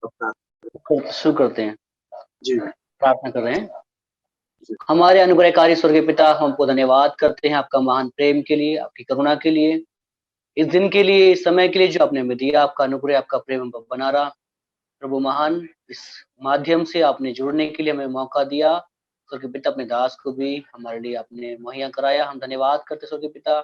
अपना शुरू करते हैं। जी प्रार्थना कर रहे हैं। जी हमारे अनुग्रहकारी स्वर्गीय पिता, हम आपको धन्यवाद करते हैं आपका महान प्रेम के लिए, आपकी करुणा के लिए, इस दिन के लिए, इस समय के लिए जो आपने हमें दिया। आपका अनुग्रह, आपका प्रेम हम पर बना रहा। प्रभु महान, इस माध्यम से आपने जुड़ने के लिए हमें मौका दिया। स्वर्गीय पिता, अपने दास को भी हमारे लिए आपने मुहैया कराया। हम धन्यवाद करते स्वर्गीय पिता।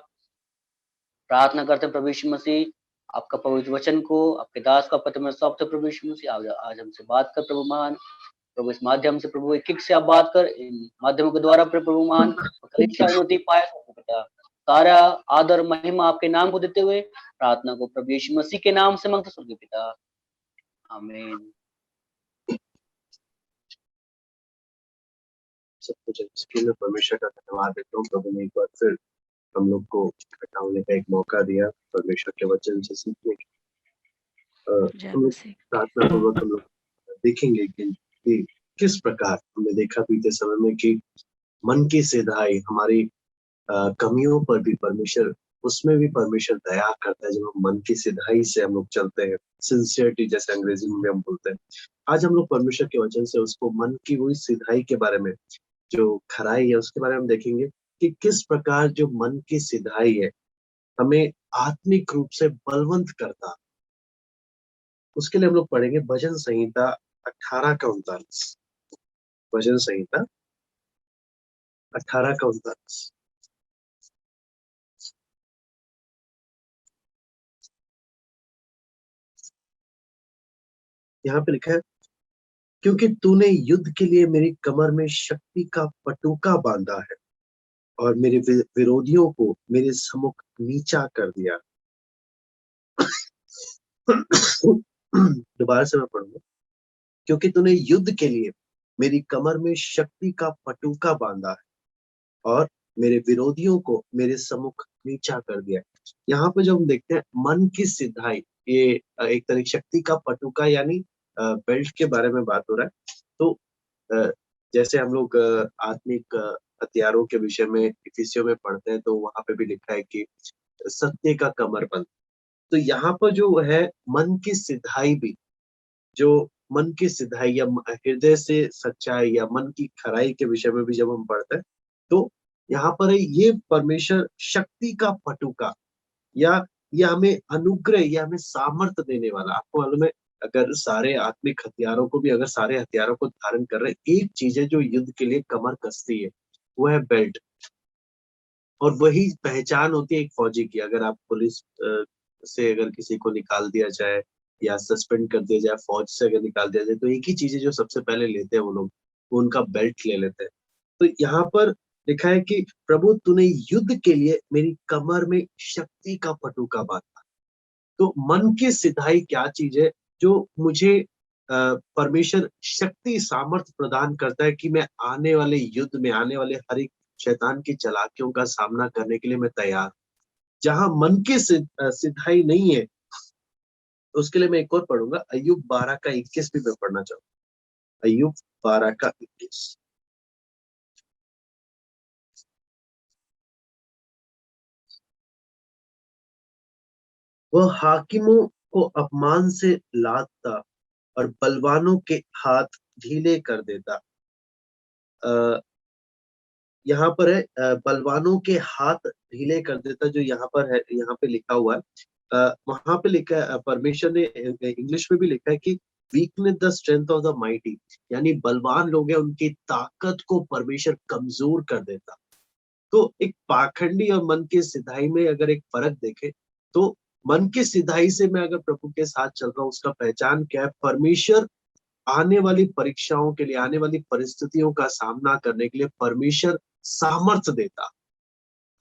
प्रार्थना करते हैं प्रभु यीशु मसीह, आपका पवित्र वचन को आपके दास का पत्र में सौंपते प्रभु यीशु मसीह। आज हमसे बात कर प्रभु महान। प्रभु इस माध्यम से प्रभु एक से आप बात कर, इन माध्यमों के द्वारा प्रभु महान कलीसिया उन्नति पाए प्रभु पिता। सारा आदर महिमा आपके नाम को देते हुए प्रार्थना को प्रभु यीशु मसीह के नाम से मांगते स्वर्गीय पिता, आमीन। सब कुछ इसके लिए परमेश्वर का धन्यवाद देता हूँ। प्रभु ने एक बार फिर हम लोग को इकट्ठा होने का एक मौका दिया परमेश्वर के वचन से सीखने की। हम लोग प्रार्थना पूर्वक हम लोग देखेंगे कि किस प्रकार हमने देखा बीते समय में कि मन की सिधाई हमारी कमियों पर भी परमेश्वर, उसमें भी परमेश्वर दया करता है जब हम मन की सिधाई से हम लोग चलते हैं। सिंसियरिटी जैसे अंग्रेजी में हम बोलते हैं। आज हम लोग परमेश्वर के वचन से उसको मन की वही सिधाई के बारे में, जो खराई है उसके बारे में देखेंगे कि किस प्रकार जो मन की सिधाई है हमें आत्मिक रूप से बलवंत करता। उसके लिए हम लोग पढ़ेंगे भजन संहिता 18 का 39। भजन संहिता 18 का 39। यहाँ पे लिखा है, क्योंकि तूने युद्ध के लिए मेरी कमर में शक्ति का पटुका बांधा है और मेरे विरोधियों को मेरे सम्मुख नीचा कर दिया। दोबारा से मैं पढ़ूंगा। क्योंकि तूने युद्ध के लिए मेरी कमर में शक्ति का पटुका बांधा है और मेरे विरोधियों को मेरे सम्मुख नीचा कर दिया। यहाँ पे जब हम देखते हैं मन की सिधाई, ये एक तरह शक्ति का पटुका यानी बेल्ट के बारे में बात हो रहा है। तो जैसे हम लोग आत्मिक हथियारों के विषय में इफिसियों में पढ़ते हैं तो वहां पे भी लिखा है कि सत्य का कमरबंद। तो यहाँ पर जो है मन की सिधाई भी, जो मन की सिधाई या हृदय से सच्चाई या मन की खराई के विषय में भी जब हम पढ़ते हैं तो यहाँ पर है ये परमेश्वर शक्ति का पटुका, या ये हमें अनुग्रह या हमें सामर्थ्य देने वाला। आपको मालूम है अगर सारे आत्मिक हथियारों को भी, अगर सारे हथियारों को धारण कर रहे, एक चीज है जो युद्ध के लिए कमर कसती है, वो है बेल्ट। और वही पहचान होती है एक फौजी की। अगर आप पुलिस से अगर किसी को निकाल दिया जाए या सस्पेंड कर दिया जाए, फौज से अगर निकाल दिया जाए, तो एक ही चीज है जो सबसे पहले लेते हैं वो लोग, वो उनका बेल्ट ले लेते हैं। तो यहाँ पर लिखा है कि प्रभु तूने युद्ध के लिए मेरी कमर में शक्ति का पटुका बांधा। तो मन की सिधाई क्या चीज है जो मुझे परमेश्वर शक्ति सामर्थ्य प्रदान करता है कि मैं आने वाले युद्ध में, आने वाले हर एक शैतान की चालाकियों का सामना करने के लिए मैं तैयार। जहां मन की सिधाई नहीं है उसके लिए मैं एक और पढ़ूंगा, अय्यूब 12 का 21 भी मैं पढ़ना चाहूंगा। अय्यूब 12 का 21। वह हाकिमों को अपमान से लादता और बलवानों के हाथ ढीले कर देता। यहाँ पर है बलवानों के हाथ ढीले कर देता, जो यहाँ पर है, यहाँ पे लिखा हुआ है। वहां पे लिखा है, परमेश्वर ने इंग्लिश में भी लिखा है कि weakness the strength of the mighty, यानी बलवान लोग हैं उनकी ताकत को परमेश्वर कमजोर कर देता। तो एक पाखंडी और मन की सिधाई में अगर एक फर्क देखे तो मन की सिधाई से मैं अगर प्रभु के साथ चल रहा हूँ, उसका पहचान क्या है? परमेश्वर आने वाली परीक्षाओं के लिए, आने वाली परिस्थितियों का सामना करने के लिए परमेश्वर सामर्थ्य देता।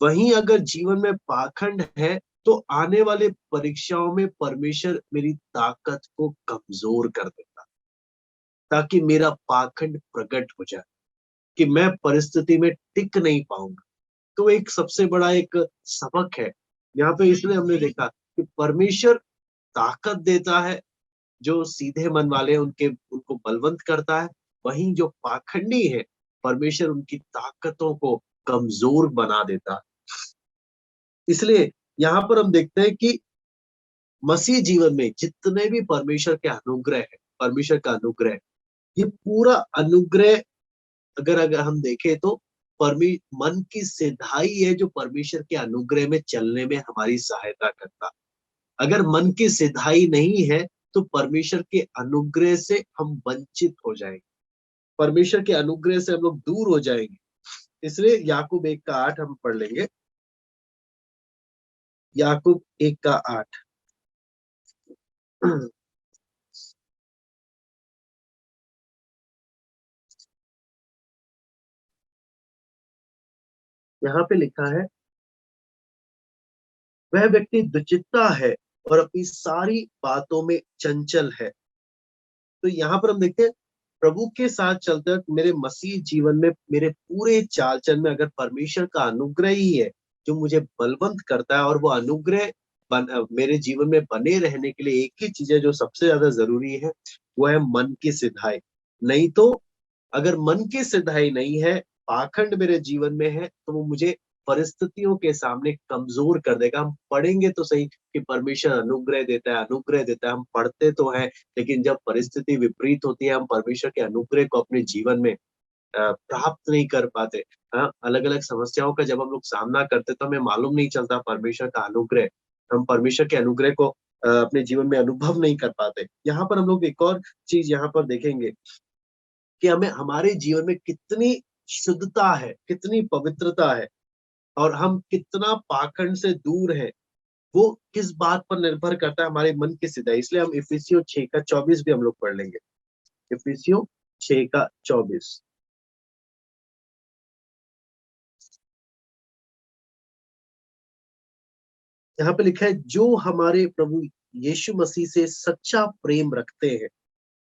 वहीं अगर जीवन में पाखंड है तो आने वाले परीक्षाओं में परमेश्वर मेरी ताकत को कमजोर कर देता, ताकि मेरा पाखंड प्रकट हो जाए कि मैं परिस्थिति में टिक नहीं पाऊंगा। तो एक सबसे बड़ा एक सबक है यहाँ पे, इसलिए हमने देखा कि परमेश्वर ताकत देता है, जो सीधे मन वाले उनके उनको बलवंत करता है। वहीं जो पाखंडी है परमेश्वर उनकी ताकतों को कमजोर बना देता है। इसलिए यहाँ पर हम देखते हैं कि मसीह जीवन में जितने भी परमेश्वर के अनुग्रह है परमेश्वर का अनुग्रह, ये पूरा अनुग्रह अगर हम देखें तो मन की सिधाई है जो परमेश्वर के अनुग्रह में चलने में हमारी सहायता करता। अगर मन की सिधाई नहीं है तो परमेश्वर के अनुग्रह से हम वंचित हो जाएंगे, परमेश्वर के अनुग्रह से हम लोग दूर हो जाएंगे। इसलिए याकूब 1:8 हम पढ़ लेंगे। याकूब 1:8 यहाँ पे लिखा है, वह व्यक्ति दुचित्ता है और अपनी सारी बातों में चंचल है। तो यहाँ पर हम देखते हैं प्रभु के साथ चलते वक्त मेरे मसीह जीवन में, मेरे पूरे चाल चलन में अगर परमेश्वर का अनुग्रह ही है जो मुझे बलवंत करता है, और वो अनुग्रह मेरे जीवन में बने रहने के लिए एक ही चीज है जो सबसे ज्यादा जरूरी है, वो है मन की सिधाई। नहीं तो अगर मन की सिधाई नहीं है, पाखंड मेरे जीवन में है, तो वो मुझे परिस्थितियों के सामने कमजोर कर देगा। हम पढ़ेंगे तो सही कि परमेश्वर अनुग्रह देता है, अनुग्रह देता है, हम पढ़ते तो है, लेकिन जब परिस्थिति विपरीत होती है, हम परमेश्वर के अनुग्रह को अपने जीवन में प्राप्त नहीं कर पाते। हाँ, अलग अलग समस्याओं का जब हम लोग सामना करते तो हमें मालूम नहीं चलता परमेश्वर का अनुग्रह, हम परमेश्वर के अनुग्रह को अपने जीवन में अनुभव नहीं कर पाते। यहाँ पर हम लोग एक और चीज यहाँ पर देखेंगे कि हमें हमारे जीवन में कितनी शुद्धता है, कितनी पवित्रता है, और हम कितना पाखंड से दूर है, वो किस बात पर निर्भर करता है, हमारे मन की सिधाई। इसलिए हम इफिसियों 6:24 भी हम लोग पढ़ लेंगे। इफिसियों 6:24 यहाँ पे लिखा है, जो हमारे प्रभु यीशु मसीह से सच्चा प्रेम रखते हैं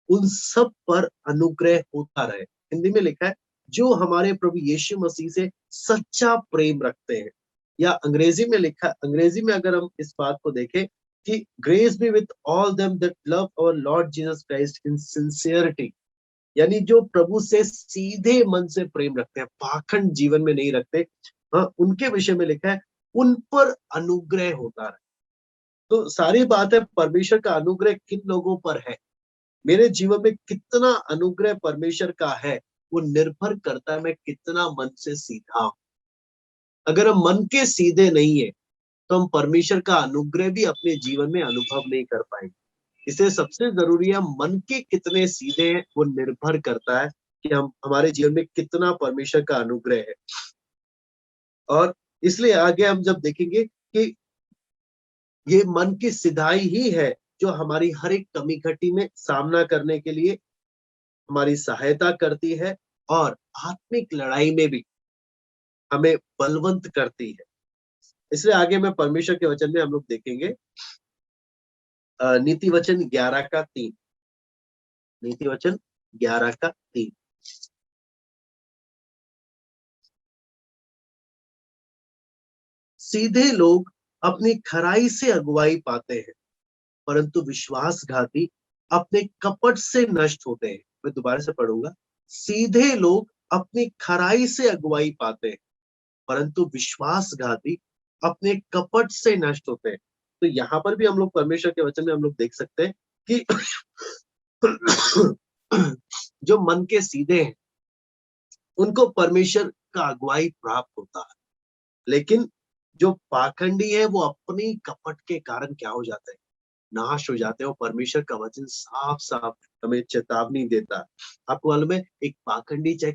उन सब पर अनुग्रह होता रहे। हिंदी में लिखा है, जो हमारे प्रभु यीशु मसीह से सच्चा प्रेम रखते हैं, या अंग्रेजी में लिखा, अंग्रेजी में अगर हम इस बात को देखें कि grace be with all them that love our Lord Jesus Christ in sincerity, यानी जो प्रभु से सीधे मन से प्रेम रखते हैं, पाखंड जीवन में नहीं रखते, हाँ, उनके विषय में लिखा है उन पर अनुग्रह होता रहे। तो सारी बात है परमेश्वर का अनुग्रह किन लोगों पर है, मेरे जीवन में कितना अनुग्रह परमेश्वर का है, वो निर्भर करता है मैं कितना मन से सीधा हूं। अगर हम मन के सीधे नहीं है तो हम परमेश्वर का अनुग्रह भी अपने जीवन में अनुभव नहीं कर पाएंगे। इसलिए सबसे जरूरी है मन के कितने सीधे हैं, वो निर्भर करता है कि हम हमारे जीवन में कितना परमेश्वर का अनुग्रह है। और इसलिए आगे हम जब देखेंगे कि ये मन की सिधाई ही है जो हमारी हर एक कमी घटी में सामना करने के लिए हमारी सहायता करती है, और आत्मिक लड़ाई में भी हमें बलवंत करती है। इसलिए आगे में परमेश्वर के वचन में हम लोग देखेंगे नीति वचन 11:3, नीति वचन 11:3। सीधे लोग अपनी खराई से अगुवाई पाते हैं, परंतु विश्वासघाती अपने कपट से नष्ट होते हैं। मैं दोबारा से पढ़ूंगा, सीधे लोग अपनी खराई से अगुवाई पाते हैं, परंतु विश्वासघाती अपने कपट से नष्ट होते हैं। तो यहाँ पर भी हम लोग परमेश्वर के वचन में हम लोग देख सकते हैं कि जो मन के सीधे हैं उनको परमेश्वर का अगुवाई प्राप्त होता है, लेकिन जो पाखंडी है वो अपनी कपट के कारण क्या हो जाते हैं, नाश हो जाते हैं। और परमेश्वर का वचन साफ साफ हमें चेतावनी देता है। आपको मालूम है, एक पाखंडी चाहे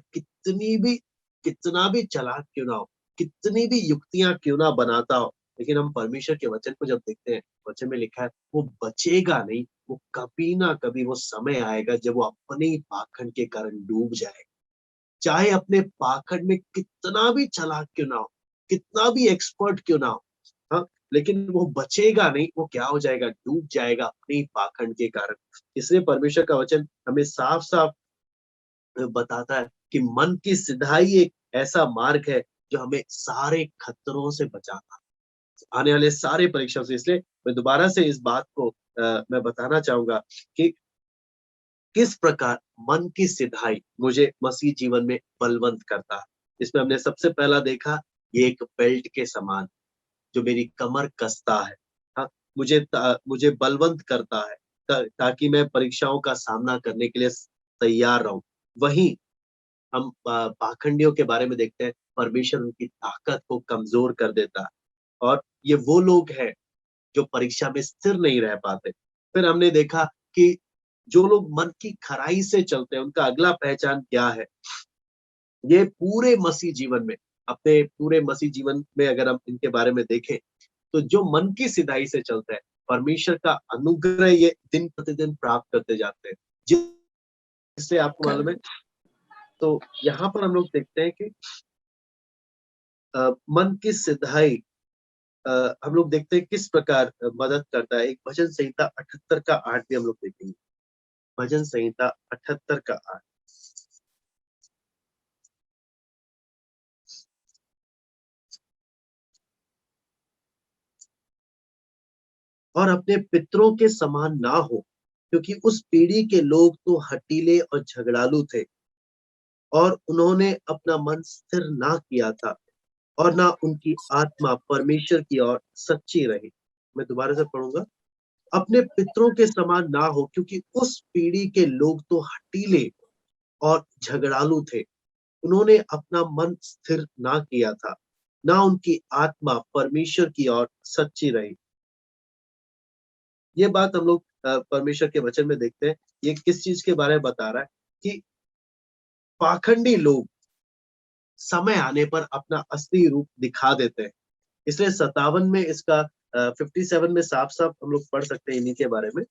कितना भी चालाक क्यों ना हो, कितनी भी युक्तियां क्यों ना बनाता हो, लेकिन हम परमेश्वर के वचन को जब देखते हैं, वचन में लिखा है वो बचेगा नहीं, वो कभी ना कभी वो समय आएगा जब वो अपने ही पाखंड के कारण डूब जाएगा। चाहे अपने पाखंड में कितना भी चालाक क्यों ना हो, कितना भी एक्सपर्ट क्यों ना हो, हाँ, लेकिन वो बचेगा नहीं, वो क्या हो जाएगा, डूब जाएगा अपने ही पाखंड के कारण। इसलिए परमेश्वर का वचन हमें साफ साफ बताता है कि मन की सिधाई एक ऐसा मार्ग है जो हमें सारे खतरों से बचाता है, आने वाले सारे परीक्षाओं से। इसलिए मैं दोबारा से इस बात को मैं बताना चाहूंगा कि किस प्रकार मन की सिधाई मुझे मसीह जीवन में बलवंत करता है। इसमें हमने सबसे पहला देखा, ये एक बेल्ट के समान जो मेरी कमर कसता है, हाँ, मुझे बलवंत करता है। ताकि मैं परीक्षाओं का सामना करने के लिए तैयार रहूं। वहीं हम पाखंडियों के बारे में देखते हैं, परमेश्वर उनकी ताकत को कमजोर कर देता है, और ये वो लोग हैं जो परीक्षा में स्थिर नहीं रह पाते। फिर हमने देखा कि जो लोग मन की खराई से चलते हैं, उनका अगला पहचान क्या है? ये पूरे मसीह जीवन में, अपने पूरे मसीह जीवन में अगर हम इनके बारे में देखें, तो जो मन की सिधाई से चलता है, परमेश्वर का अनुग्रह ये दिन प्रतिदिन प्राप्त करते जाते हैं। जिससे आपको मालूम है, तो यहाँ पर हम लोग देखते हैं कि मन की सिधाई हम लोग देखते हैं किस प्रकार मदद करता है। एक भजन संहिता 78 का 8 भी हम लोग देखेंगे। भजन संहिता 78 का 8। और अपने पितरों के समान ना हो, क्योंकि उस पीढ़ी के लोग तो हठीले और झगड़ालू थे, और उन्होंने अपना मन स्थिर ना किया था, और ना उनकी आत्मा परमेश्वर की ओर सच्ची रही। मैं दोबारा से पढ़ूंगा। अपने पितरों के समान ना हो, क्योंकि उस पीढ़ी के लोग तो हठीले और झगड़ालू थे, उन्होंने अपना मन स्थिर ना किया था, ना उनकी आत्मा परमेश्वर की ओर सच्ची रही। ये बात हम लोग परमेश्वर के वचन में देखते हैं। ये किस चीज के बारे में बता रहा है? कि पाखंडी लोग समय आने पर अपना असली रूप दिखा देते हैं। इसलिए 57 में इसका 57 में साफ साफ हम लोग पढ़ सकते हैं इन्हीं के बारे में।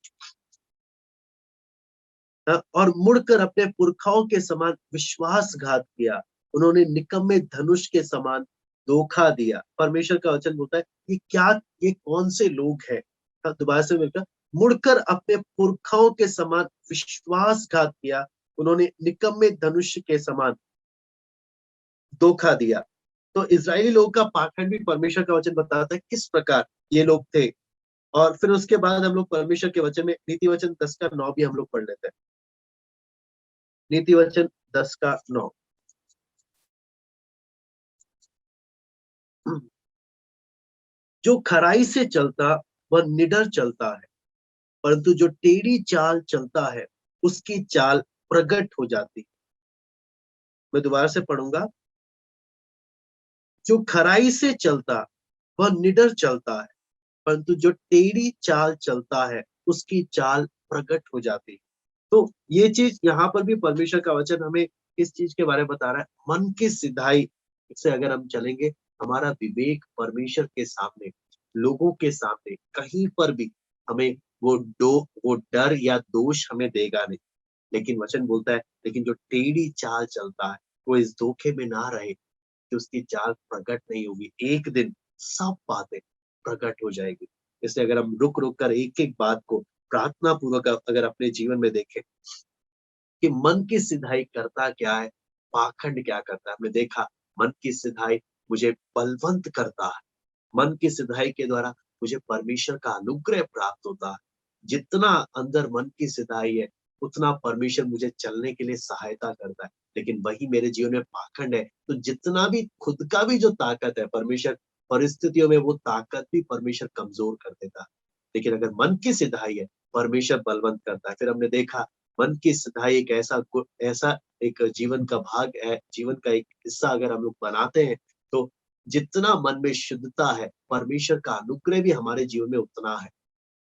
और मुड़कर अपने पुरखाओं के समान विश्वासघात किया, उन्होंने निकम्मे धनुष के समान धोखा दिया। परमेश्वर का वचन बोलता है कि क्या, ये कौन से लोग हैं? दोबारा से मिलकर, मुड़कर अपने पुरखाओं के समान विश्वासघात किया, उन्होंने निकम्मे धनुष के समान धोखा दिया। तो इजरायली लोगों का पाखंड भी परमेश्वर का वचन बताता है किस प्रकार ये लोग थे। और फिर उसके बाद हम लोग परमेश्वर के वचन में नीति वचन 10 का 9 भी हम लोग पढ़ लेते हैं। नीति वचन 10 का 9। जो खराई से चलता वह निडर चलता है, परंतु जो टेढ़ी चाल चलता है उसकी चाल प्रगट हो जाती है। मैं दोबारा से पढ़ूंगा। जो खराई से चलता वह निडर चलता है, परंतु जो टेढ़ी चाल चलता है उसकी चाल प्रगट हो जाती है। तो ये चीज यहाँ पर भी परमेश्वर का वचन हमें इस चीज के बारे में बता रहा है। मन की सिधाई से अगर हम चलेंगे, हमारा विवेक परमेश्वर के सामने, लोगों के सामने कहीं पर भी हमें वो डर या दोष हमें देगा नहीं। लेकिन वचन बोलता है, लेकिन जो टेढ़ी चाल चलता है वो इस धोखे में ना रहे कि उसकी चाल प्रकट नहीं होगी। एक दिन सब बातें प्रकट हो जाएगी। इसलिए अगर हम रुक रुक कर एक एक बात को प्रार्थना पूर्वक अगर अपने जीवन में देखें कि मन की सिधाई करता क्या है, पाखंड क्या करता है। हमने देखा, मन की सिधाई मुझे बलवंत करता है। मन की सिधाई के द्वारा मुझे परमेश्वर का अनुग्रह प्राप्त होता है। जितना अंदर मन की सिधाई है, उतना परमेश्वर मुझे चलने के लिए सहायता करता है। लेकिन वही मेरे जीवन में पाखंड है, तो जितना भी खुद का भी जो ताकत है, परमेश्वर परिस्थितियों में वो ताकत भी परमेश्वर कमजोर कर देता है। लेकिन अगर मन की सिधाई है, परमेश्वर बलवंत करता है। फिर हमने देखा, मन की सिधाई एक ऐसा एक जीवन का भाग है, जीवन का एक हिस्सा अगर हम लोग बनाते हैं, तो जितना मन में शुद्धता है, परमेश्वर का अनुग्रह भी हमारे जीवन में उतना है।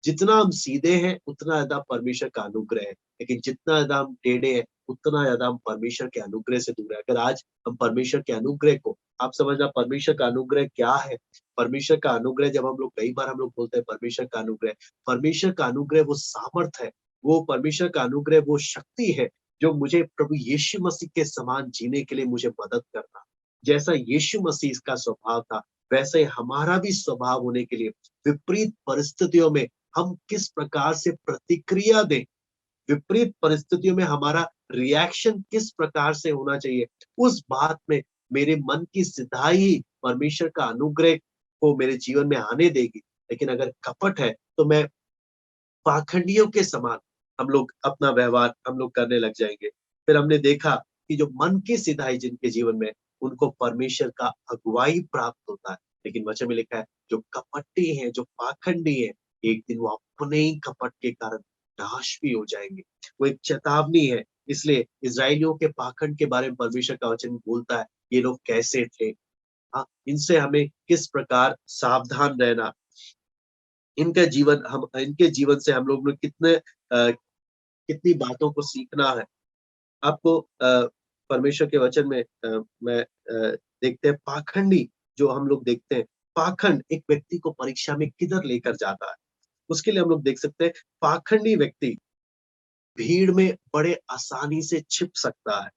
जितना हम सीधे हैं, उतना ज्यादा परमेश्वर का अनुग्रह है। लेकिन जितना ज्यादा हम टेढ़े हैं, उतना ज्यादा हम परमेश्वर के अनुग्रह से दूर है। अगर आज हम परमेश्वर के अनुग्रह को, आप समझना परमेश्वर का अनुग्रह क्या है? परमेश्वर का अनुग्रह, जब हम लोग कई बार हम लोग बोलते हैं परमेश्वर का अनुग्रह वो सामर्थ है, वो परमेश्वर का अनुग्रह वो शक्ति है, जो मुझे प्रभु यीशु मसीह के समान जीने के लिए मुझे मदद करता। जैसा यीशु मसीह का स्वभाव था, वैसे हमारा भी स्वभाव होने के लिए विपरीत परिस्थितियों में हम किस प्रकार से प्रतिक्रिया दें, विपरीत परिस्थितियों में हमारा रिएक्शन किस प्रकार से होना चाहिए, उस बात में मेरे मन की सिधाई ही परमेश्वर का अनुग्रह को मेरे जीवन में आने देगी। लेकिन अगर कपट है, तो मैं पाखंडियों के समान हम लोग अपना व्यवहार हम लोग करने लग जाएंगे। फिर हमने देखा कि जो मन की सिधाई जिनके जीवन में, उनको परमेश्वर का अगुवाई प्राप्त होता है। लेकिन वचन में लिखा है, जो कपटी हैं, जो पाखंडी हैं, एक दिन वो अपने ही कपट के कारण नाश भी हो जाएंगे। वो एक चेतावनी है। इसलिए इजराइलियों के पाखंड के बारे में परमेश्वर का वचन बोलता है, ये लोग कैसे थे। हाँ, इनसे हमें किस प्रकार सावधान रहना, इनके जीवन से हम लोग ने कितनी बातों को सीखना है। आपको परमेश्वर के वचन में मैं देखते हैं पाखंडी, जो हम लोग देखते हैं, पाखंड एक व्यक्ति को परीक्षा में किधर लेकर जाता है। उसके लिए हम लोग देख सकते हैं, पाखंडी व्यक्ति भीड़ में बड़े आसानी से छिप सकता है,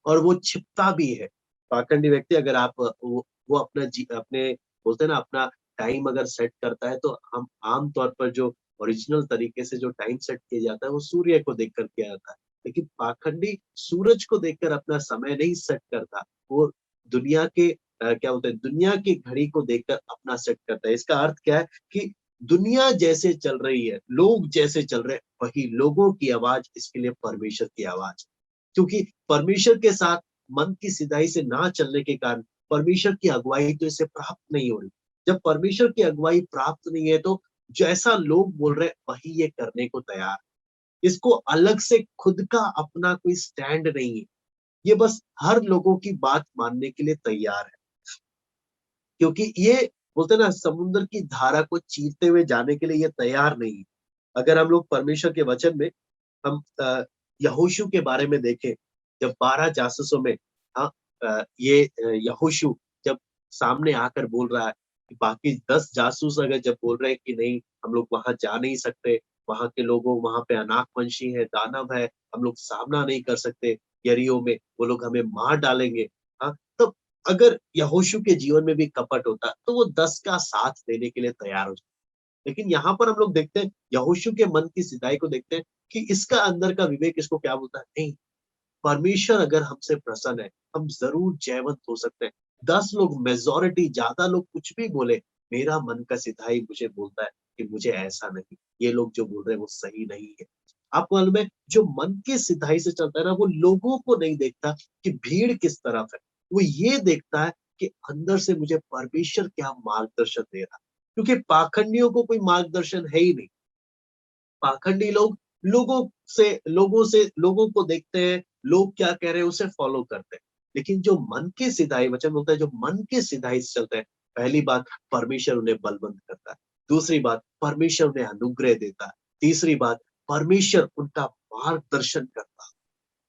और वो छिपता भी है। पाखंडी व्यक्ति, अगर आप वो अपने बोलते हैं ना, अपना टाइम अगर सेट करता है, तो हम आम तौर पर जो ओरिजिनल तरीके से जो टाइम सेट किया जाता है वो सूर्य को देखकर किया जाता है। लेकिन पाखंडी सूरज को देखकर अपना समय नहीं सेट करता, वो दुनिया के क्या बोलते हैं, दुनिया की घड़ी को देखकर अपना सेट करता है। इसका अर्थ क्या है कि दुनिया जैसे चल रही है, लोग जैसे चल रहे हैं, वही लोगों की आवाज इसके लिए परमेश्वर की आवाज। क्योंकि परमेश्वर के साथ मन की सिधाई से ना चलने के कारण परमेश्वर की अगुवाई तो इसे प्राप्त नहीं हो रही। जब परमेश्वर की अगुवाई प्राप्त नहीं है, तो जैसा लोग बोल रहे हैं वही ये करने को तैयार। इसको अलग से खुद का अपना कोई स्टैंड नहीं है। ये बस हर लोगों की बात मानने के लिए तैयार है, क्योंकि ये बोलते हैं ना, समुद्र की धारा को चीरते हुए जाने के लिए ये तैयार नहीं है। अगर हम लोग परमेश्वर के वचन में हम यहोशू के बारे में देखें, जब 12 जासूसों में, हाँ, ये यहोशू जब सामने आकर बोल रहा है कि बाकी 10 जासूस अगर जब बोल रहे हैं कि नहीं, हम लोग वहां जा नहीं सकते, वहां के लोगों, वहां पे अनाकवंशी है, दानव है, हम लोग सामना नहीं कर सकते, यरीहो में वो लोग हमें मार डालेंगे। हाँ, तो अगर यहोशू के जीवन में भी कपट होता, तो वो 10 का साथ देने के लिए तैयार हो जाता। लेकिन यहाँ पर हम लोग देखते हैं, यहोशू के मन की सिधाई को देखते हैं कि इसका अंदर का विवेक इसको क्या बोलता है, नहीं, परमेश्वर अगर हमसे प्रसन्न है, हम जरूर जयवंत हो सकते हैं। 10 लोग, मेजोरिटी, ज्यादा लोग कुछ भी बोले, मेरा मन का सिधाई मुझे बोलता है कि मुझे ऐसा नहीं, ये लोग जो बोल रहे हैं वो सही नहीं है। आपको मालूम है, जो मन की सिधाई से चलता है ना, वो लोगों को नहीं देखता कि भीड़ किस तरफ है, वो ये देखता है कि अंदर से मुझे परमेश्वर क्या मार्गदर्शन दे रहा है। क्योंकि पाखंडियों को कोई मार्गदर्शन है ही नहीं। पाखंडी लोग लोगों को देखते हैं, लोग क्या कह रहे हैं उसे फॉलो करते हैं। लेकिन जो मन की सिधाई, वचन बोलता है, जो मन की सिधाई से चलते हैं, पहली बात, परमेश्वर उन्हें बलवंत करता है। दूसरी बात, परमेश्वर उन्हें अनुग्रह देता है। तीसरी बात, परमेश्वर उनका मार्गदर्शन करता है।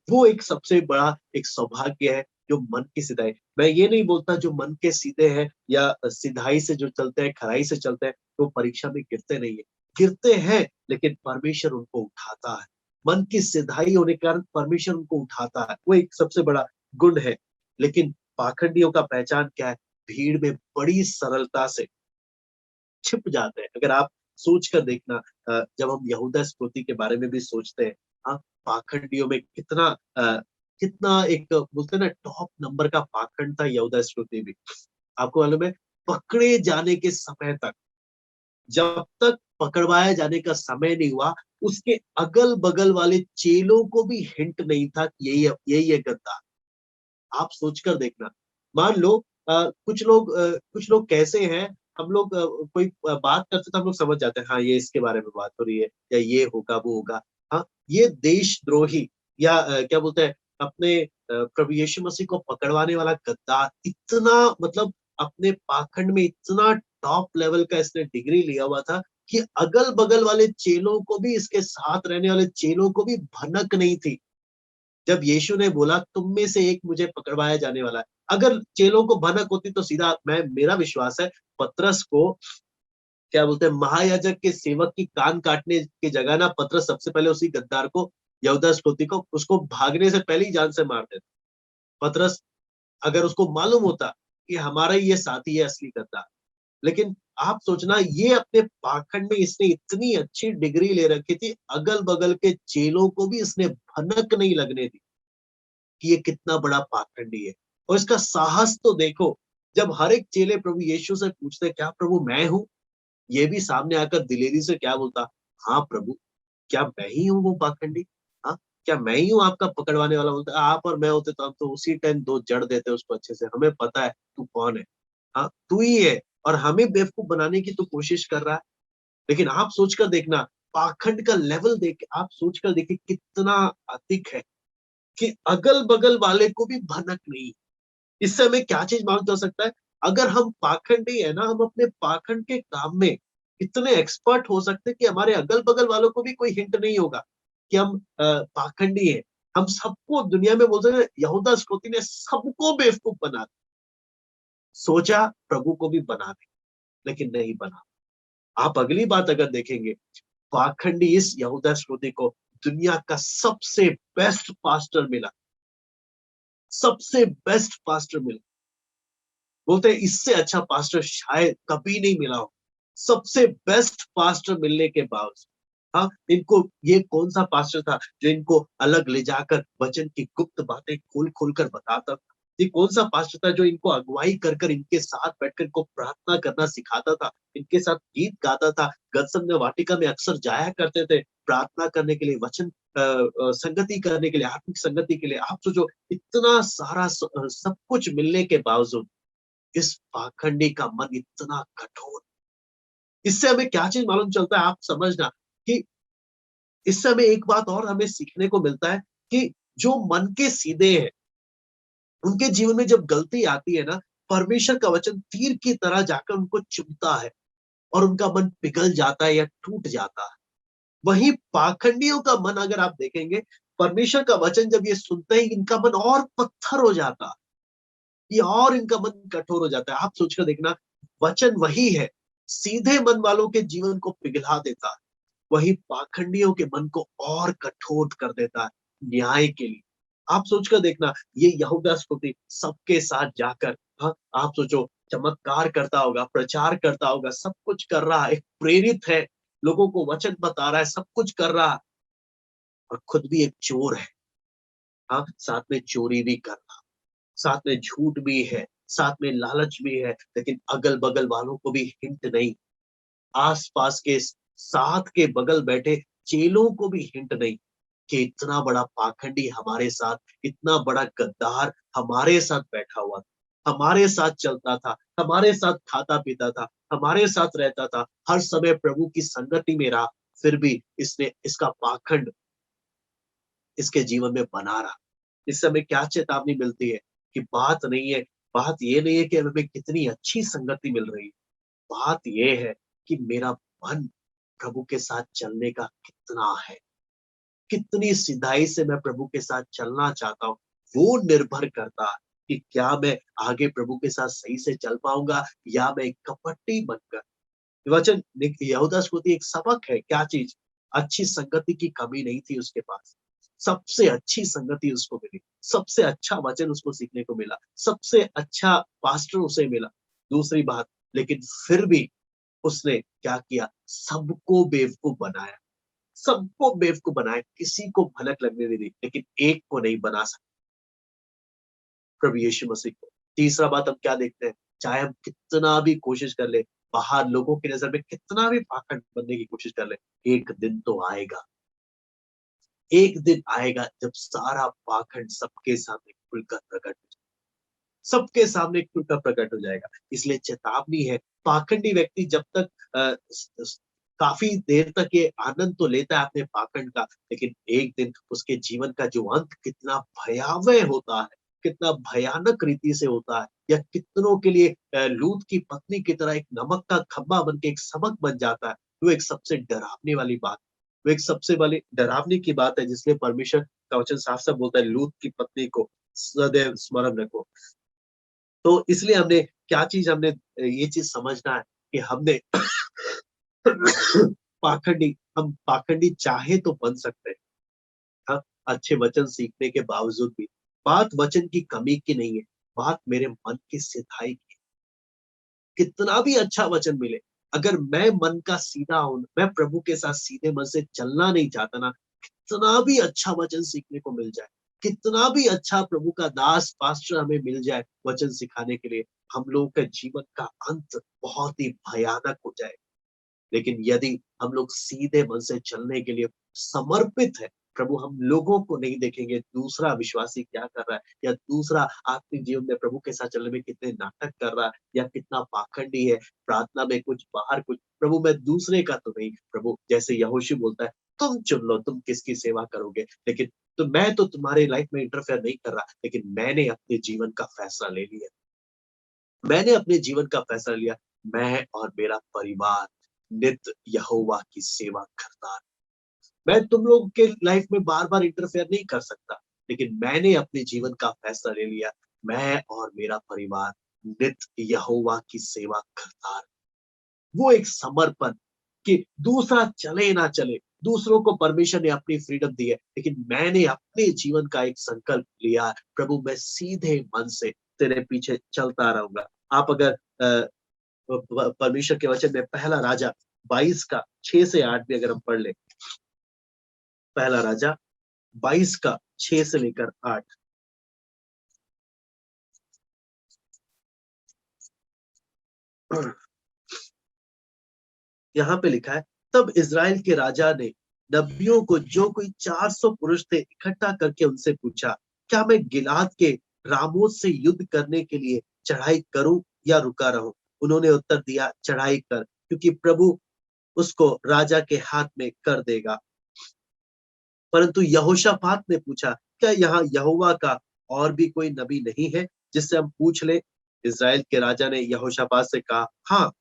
वो एक सबसे बड़ा एक सौभाग्य है, जो मन की सिधाई। मैं ये नहीं बोलता जो मन के सीधे हैं या सिधाई से जो चलते हैं, खराई से चलते हैं, तो परीक्षा में गिरते नहीं है। गिरते हैं, लेकिन परमेश्वर उनको उठाता है। मन की सिधाई होने के कारण परमेश्वर उनको उठाता है, वो एक सबसे बड़ा गुण है। लेकिन पाखंडियों का पहचान क्या है? भीड़ में बड़ी सरलता से छिप जाते हैं। अगर आप सोच कर देखना, जब हम यहूदा इस्करियोती के बारे में भी सोचते हैं, हाँ, पाखंडियों में कितना एक बोलते हैं ना, टॉप नंबर का पाखंड था यहूदा इस्करियोती भी। आपको मालूम है, पकड़े जाने के समय तक, जब तक पकड़वाए जाने का समय नहीं हुआ, उसके अगल बगल वाले चेलों को भी हिंट नहीं था कि यही है गद्दार। आप सोचकर देखना। मान लो कुछ लोग कैसे हैं, हम लोग कोई बात करते तो हम लोग समझ जाते हैं, हाँ, ये इसके बारे में बात हो रही है, या ये होगा वो होगा। हाँ, ये देशद्रोही या क्या बोलते हैं, अपने प्रभु यीशु मसीह को पकड़वाने वाला गद्दार, इतना मतलब अपने पाखंड में इतना टॉप लेवल का इसने डिग्री लिया हुआ था कि अगल बगल वाले चेलों को भी, इसके साथ रहने वाले चेलों को भी भनक नहीं थी। जब यीशु ने बोला तुम में से एक मुझे पकड़वाया जाने वाला है, अगर चेलों को भनक होती तो सीधा, मेरा विश्वास है, पतरस को क्या बोलते हैं, महायाजक के सेवक की कान काटने की जगह ना, पतरस सबसे पहले उसी गद्दार को, यहूदा इस्करियोती को, उसको भागने से पहले ही जान से मार देता। पतरस, अगर उसको मालूम होता कि हमारा ही ये साथी है असली गद्दार। लेकिन आप सोचना, ये अपने पाखंड में इसने इतनी अच्छी डिग्री ले रखी थी, अगल बगल के चेलों को भी इसने भनक नहीं लगने दी कि ये कितना बड़ा पाखंडी है। और इसका साहस तो देखो, जब हर एक चेले प्रभु यीशु से पूछते, क्या प्रभु मैं हूँ, ये भी सामने आकर दिलेरी से क्या बोलता, हाँ प्रभु, क्या मैं ही हूँ वो पाखंडी? हाँ, क्या मैं ही हूँ आपका पकड़वाने वाला? बोलता, आप और मैं होते तो हम तो उसी टाइम दो जड़ देते उसको अच्छे से, हमें पता है तू कौन है। हाँ, तू ही है, और हमें बेवकूफ बनाने की तो कोशिश कर रहा है। लेकिन आप सोचकर देखना, पाखंड का लेवल देख आप सोचकर देखिए कितना अधिक है कि अगल बगल वाले को भी भनक नहीं। इससे हमें क्या चीज मालूम चल सकता है? अगर हम पाखंडी है ना, हम अपने पाखंड के काम में इतने एक्सपर्ट हो सकते हैं कि हमारे अगल बगल वालों को भी कोई हिंट नहीं होगा कि हम पाखंडी है। हम सबको दुनिया में बोलते हैं, यहूदा इस्करियोती ने सबको बेवकूफ बना दिया। सोचा प्रभु को भी बना दे, लेकिन नहीं बना। आप अगली बात अगर देखेंगे, पाखंडी इस यहूदा इस्करियोती को दुनिया का सबसे बेस्ट पास्टर मिला, सबसे बेस्ट पास्टर मिला। बोलते हैं इससे अच्छा पास्टर शायद कभी नहीं मिला हो। सबसे बेस्ट पास्टर मिलने के बावजूद, हाँ, इनको ये कौन सा पास्टर था जो इनको अलग ले जाकर वचन की गुप्त बातें खोल खोल कर बताता था? ये कौन सा पास्टर था जो इनको अगुवाई कर कर इनके साथ बैठकर इनको प्रार्थना करना सिखाता था, इनके साथ गीत गाता था, गतसमने वाटिका में अक्सर जाया करते थे प्रार्थना करने के लिए, वचन संगति करने के लिए, आत्मिक संगति के लिए। आप सोचो इतना सारा सब कुछ मिलने के बावजूद इस पाखंडी का मन इतना कठोर। इससे हमें क्या चीज मालूम चलता है, आप समझना कि इससे हमें एक बात और हमें सीखने को मिलता है कि जो मन के सीधे हैं, उनके जीवन में जब गलती आती है ना, परमेश्वर का वचन तीर की तरह जाकर उनको चुभता है और उनका मन पिघल जाता है या टूट जाता है। वहीं पाखंडियों का मन अगर आप देखेंगे, परमेश्वर का वचन जब ये सुनते ही इनका मन और पत्थर हो जाता है, ये और इनका मन कठोर हो जाता है। आप सोचकर देखना, वचन वही है, सीधे मन वालों के जीवन को पिघला देता है, वही पाखंडियों के मन को और कठोर कर देता है न्याय के लिए। आप सोचकर देखना, ये यहूदा इस्करियोती सबके साथ जाकर, हाँ, आप सोचो चमत्कार करता होगा, प्रचार करता होगा, सब कुछ कर रहा है, एक प्रेरित है, लोगों को वचन बता रहा है, सब कुछ कर रहा है, और खुद भी एक चोर है। हाँ, साथ में चोरी भी कर रहा, साथ में झूठ भी है, साथ में लालच भी है, लेकिन अगल बगल वालों को भी हिंट नहीं, आसपास के साथ के बगल बैठे चेलों को भी हिंट नहीं कि इतना बड़ा पाखंडी हमारे साथ, इतना बड़ा गद्दार हमारे साथ बैठा हुआ था, हमारे साथ चलता था, हमारे साथ खाता पीता था, हमारे साथ रहता था, हर समय प्रभु की संगति में रहा, फिर भी इसने इसका पाखंड इसके जीवन में बना रहा। इससे हमें क्या चेतावनी मिलती है कि बात नहीं है, बात ये नहीं है कि हमें कितनी अच्छी संगति मिल रही है, बात ये है कि मेरा मन प्रभु के साथ चलने का कितना है, कितनी सिधाई से मैं प्रभु के साथ चलना चाहता हूँ। वो निर्भर करता है कि क्या मैं आगे प्रभु के साथ सही से चल पाऊंगा या मैं एक कपटी बनकर। वचन यहूदा इस्करियोती एक सबक है, क्या चीज? अच्छी संगति की कमी नहीं थी उसके पास, सबसे अच्छी संगति उसको मिली, सबसे अच्छा वचन उसको सीखने को मिला, सबसे अच्छा पास्टर उसे मिला। दूसरी बात, लेकिन फिर भी उसने क्या किया? सबको बेवकूफ बनाया, सबको बेवकूफ बनाया, किसी को भनक लगने नहीं दी, लेकिन एक को नहीं बना सकता, प्रभु यीशु मसीह को। तीसरा बात हम क्या देखते हैं? चाहे हम कितना भी कोशिश कर ले, बाहर लोगों की नजर में कितना भी पाखंड बनने की कोशिश कर ले, एक दिन तो आएगा, एक दिन आएगा जब सारा पाखंड सबके सामने खुलकर प्रकट हो जाएगा, सबके सामने खुलकर प्रकट हो जाएगा। इसलिए चेतावनी है, पाखंडी व्यक्ति जब तक काफी देर तक ये आनंद तो लेता है अपने पाखंड का, लेकिन एक दिन उसके जीवन का जो अंत कितना भयावह होता है, कितना भयानक रीति से होता है, या कितनों के लिए लूत की पत्नी की तरह एक नमक का खंभा बन के एक सबक बन जाता है। वो एक सबसे डरावने वाली बात, वो एक सबसे वाली डरावने की बात है, जिसलिए परमेश्वर का वचन साफ साफ बोलता है, लूत की पत्नी को सदैव स्मरण रखो। तो इसलिए हमने क्या चीज, हमने ये चीज समझना है कि हमने पाखंडी, हम पाखंडी चाहे तो बन सकते हैं, हाँ, अच्छे वचन सीखने के बावजूद भी। बात वचन की कमी की नहीं है, बात मेरे मन की सिधाई की। कितना भी अच्छा वचन मिले, अगर मैं मन का सीधा हूं, मैं प्रभु के साथ सीधे मन से चलना नहीं चाहता ना, कितना भी अच्छा वचन सीखने को मिल जाए, कितना भी अच्छा प्रभु का दास पास्टर हमें मिल जाए वचन सिखाने के लिए, हम लोगों के जीवन का अंत बहुत ही भयानक हो जाए। लेकिन यदि हम लोग सीधे मन से चलने के लिए समर्पित है प्रभु हम लोगों को नहीं देखेंगे, दूसरा विश्वासी क्या कर रहा है या दूसरा आत्मिक जीवन में प्रभु के साथ चलने में कितने नाटक कर रहा है या कितना पाखंडी है, प्रार्थना में कुछ बाहर कुछ। प्रभु मैं दूसरे का तो नहीं, प्रभु जैसे यहोशू बोलता है तुम चुन लो तुम किसकी सेवा करोगे, लेकिन तो मैं तो तुम्हारे लाइफ में इंटरफेयर नहीं कर रहा, लेकिन मैंने अपने जीवन का फैसला ले लिया। मैंने अपने जीवन का फैसला लिया, मैं और मेरा परिवार नित्य यहोवा की सेवा करता है। मैं तुम लोग के लाइफ में बार-बार इंटरफेयर नहीं कर सकता, लेकिन मैंने अपने जीवन का फैसला ले लिया, मैं और मेरा परिवार नित्य यहोवा की सेवा करता है। वो एक समर्पण कि दूसरा चले ना चले, दूसरों को परमेश्वर ने अपनी फ्रीडम दी है, लेकिन मैंने अपने जीवन का एक संकल्प लिया, प्रभु मैं सीधे मन से तेरे पीछे चलता रहूंगा। आप अगर परमेश्वर के वचन में पहला राजा 22 का 6 से 8 भी अगर हम पढ़ ले, पहला राजा 22 का 6 से लेकर 8। यहाँ पे लिखा है, तब इज़राइल के राजा ने नबियों को जो कोई 400 पुरुष थे इकट्ठा करके उनसे पूछा, क्या मैं गिलाद के रामोत से युद्ध करने के लिए चढ़ाई करूं या रुका रहूं? उन्होंने उत्तर दिया, चढ़ाई कर, क्योंकि प्रभु उसको राजा के हाथ में कर देगा। परंतु यहोशापात ने पूछा, क्या यहाँ यहोवा का और भी कोई नबी नहीं है जिससे हम पूछ ले? इज़राइल के राजा ने यहोशापात से कहा, हाँ,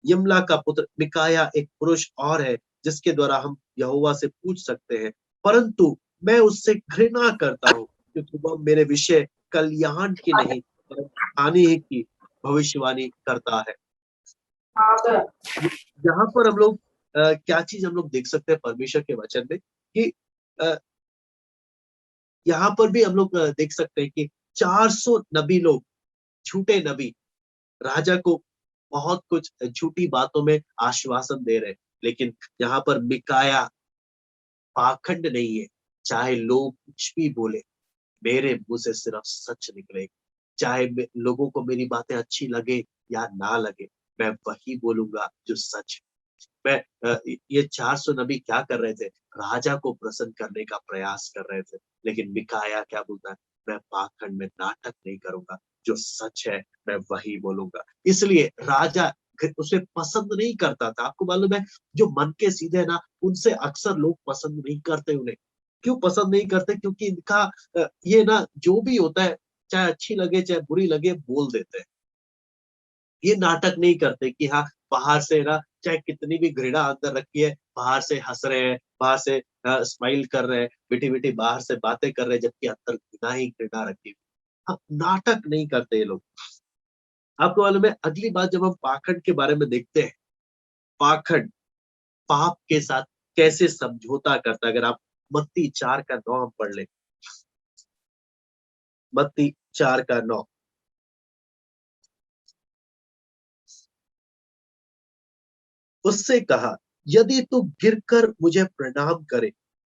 यिम्ला का पुत्र मिकाया एक पुरुष और है जिसके द्वारा हम यहोवा से पूछ सकते हैं, परंतु मैं उससे घृणा करता हूँ क्योंकि वह मेरे विषय कल्याण की नहीं परंतु हानि ही की भविष्यवाणी करता है। यहाँ पर हम लोग क्या चीज हम लोग देख सकते हैं परमेश्वर के वचन में कि अ, यहाँ पर भी हम लोग देख सकते हैं कि 400 नबी लोग, झूठे नबी, राजा को बहुत कुछ झूठी बातों में आश्वासन दे रहे हैं, लेकिन यहाँ पर मिकाया पाखंड नहीं है। चाहे लोग कुछ भी बोले, मेरे मुंह से सिर्फ सच निकलेगा, चाहे लोगों को मेरी बातें अच्छी लगे या ना लगे, मैं वही बोलूंगा जो सच है। मैं ये 400 नबी क्या कर रहे थे? राजा को प्रसन्न करने का प्रयास कर रहे थे, लेकिन मिकाया क्या बोलता है? मैं पाखंड में नाटक नहीं करूंगा, जो सच है मैं वही बोलूंगा। इसलिए राजा उसे पसंद नहीं करता था। आपको मालूम है, जो मन के सीधे है ना, उनसे अक्सर लोग पसंद नहीं करते उन्हें। क्यों पसंद नहीं करते? क्योंकि इनका ये ना जो भी होता है, चाहे अच्छी लगे चाहे बुरी लगे, बोल देते हैं। ये नाटक नहीं करते कि हाँ, बाहर से ना चाहे कितनी भी घृणा अंदर रखी है, बाहर से हंस रहे हैं, बाहर से स्माइल कर रहे हैं, मीठी-मीठी बाहर से बातें कर रहे हैं, जबकि अंदर घृणा ही घृणा रखी हुई। हाँ, नाटक नहीं करते ये लोग। आपको मालूम है, अगली बात जब हम पाखंड के बारे में देखते हैं, पाखंड पाप के साथ कैसे समझौता करता है। अगर आप मत्ती 4 का 9 हम पढ़ लें, मत्ती 4 का 9। उससे कहा, यदि तू गिरकर मुझे प्रणाम करे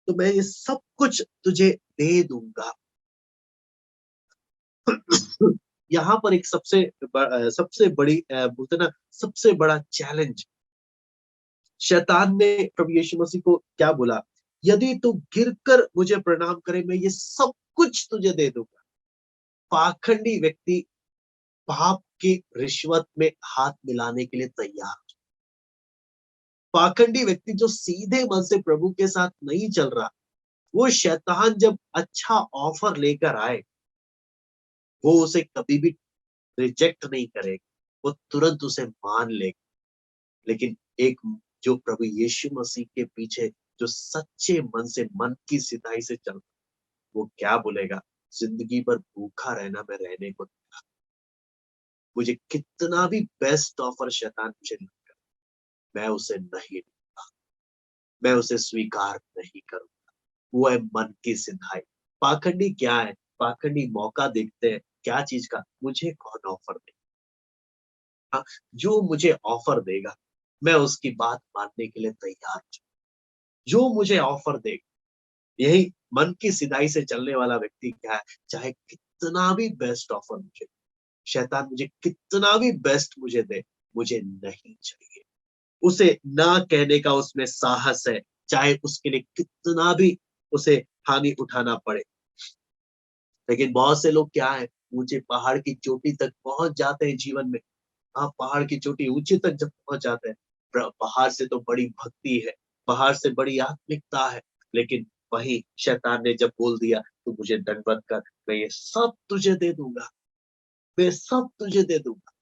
तो मैं ये सब कुछ तुझे दे दूंगा। यहाँ पर एक सबसे बड़ी बोलते ना, सबसे बड़ा चैलेंज शैतान ने प्रभु यीशु मसीह को क्या बोला? यदि तू गिरकर मुझे प्रणाम करे मैं ये सब कुछ तुझे दे दूंगा। पाखंडी व्यक्ति पाप की रिश्वत में हाथ मिलाने के लिए तैयार। पाखंडी व्यक्ति जो सीधे मन से प्रभु के साथ नहीं चल रहा, वो शैतान जब अच्छा ऑफर लेकर आए, वो उसे कभी भी रिजेक्ट नहीं करेगा, वो तुरंत उसे मान लेगा। लेकिन एक जो प्रभु यीशु मसीह के पीछे जो सच्चे मन से, मन की सिधाई से चल, वो क्या बोलेगा? जिंदगी भर भूखा रहना मैं रहने को तैयार। मुझे कितना भी बेस्ट ऑफर शैतान मुझे लगे, मैं उसे नहीं लूंगा, मैं उसे स्वीकार नहीं करूंगा। वो है मन की सिधाई। पाखंडी क्या है? पाखंडी मौका देखते हैं, क्या चीज का? मुझे कौन ऑफर देगा? हाँ, जो मुझे ऑफर देगा मैं उसकी बात मानने के लिए तैयार हूँ। जो मुझे ऑफर देगा, यही मन की सिधाई से चलने वाला व्यक्ति क्या है? चाहे कितना भी बेस्ट ऑफर मुझे, शैतान मुझे कितना भी बेस्ट मुझे दे, मुझे नहीं चाहिए। उसे ना कहने का उसमें साहस है, चाहे उसके लिए कितना भी उसे हानि उठाना पड़े। लेकिन बहुत से लोग क्या है, ऊंचे पहाड़ की चोटी तक पहुंच जाते हैं जीवन में। हाँ, पहाड़ की चोटी ऊंचे तक जब पहुंच जाते हैं, पहाड़ से तो बड़ी भक्ति है, पहाड़ से बड़ी आत्मिकता है, लेकिन वही शैतान ने जब बोल दिया तो मुझे दंडवत कर, मैं ये सब तुझे दे दूंगा, मैं सब तुझे दे दूंगा,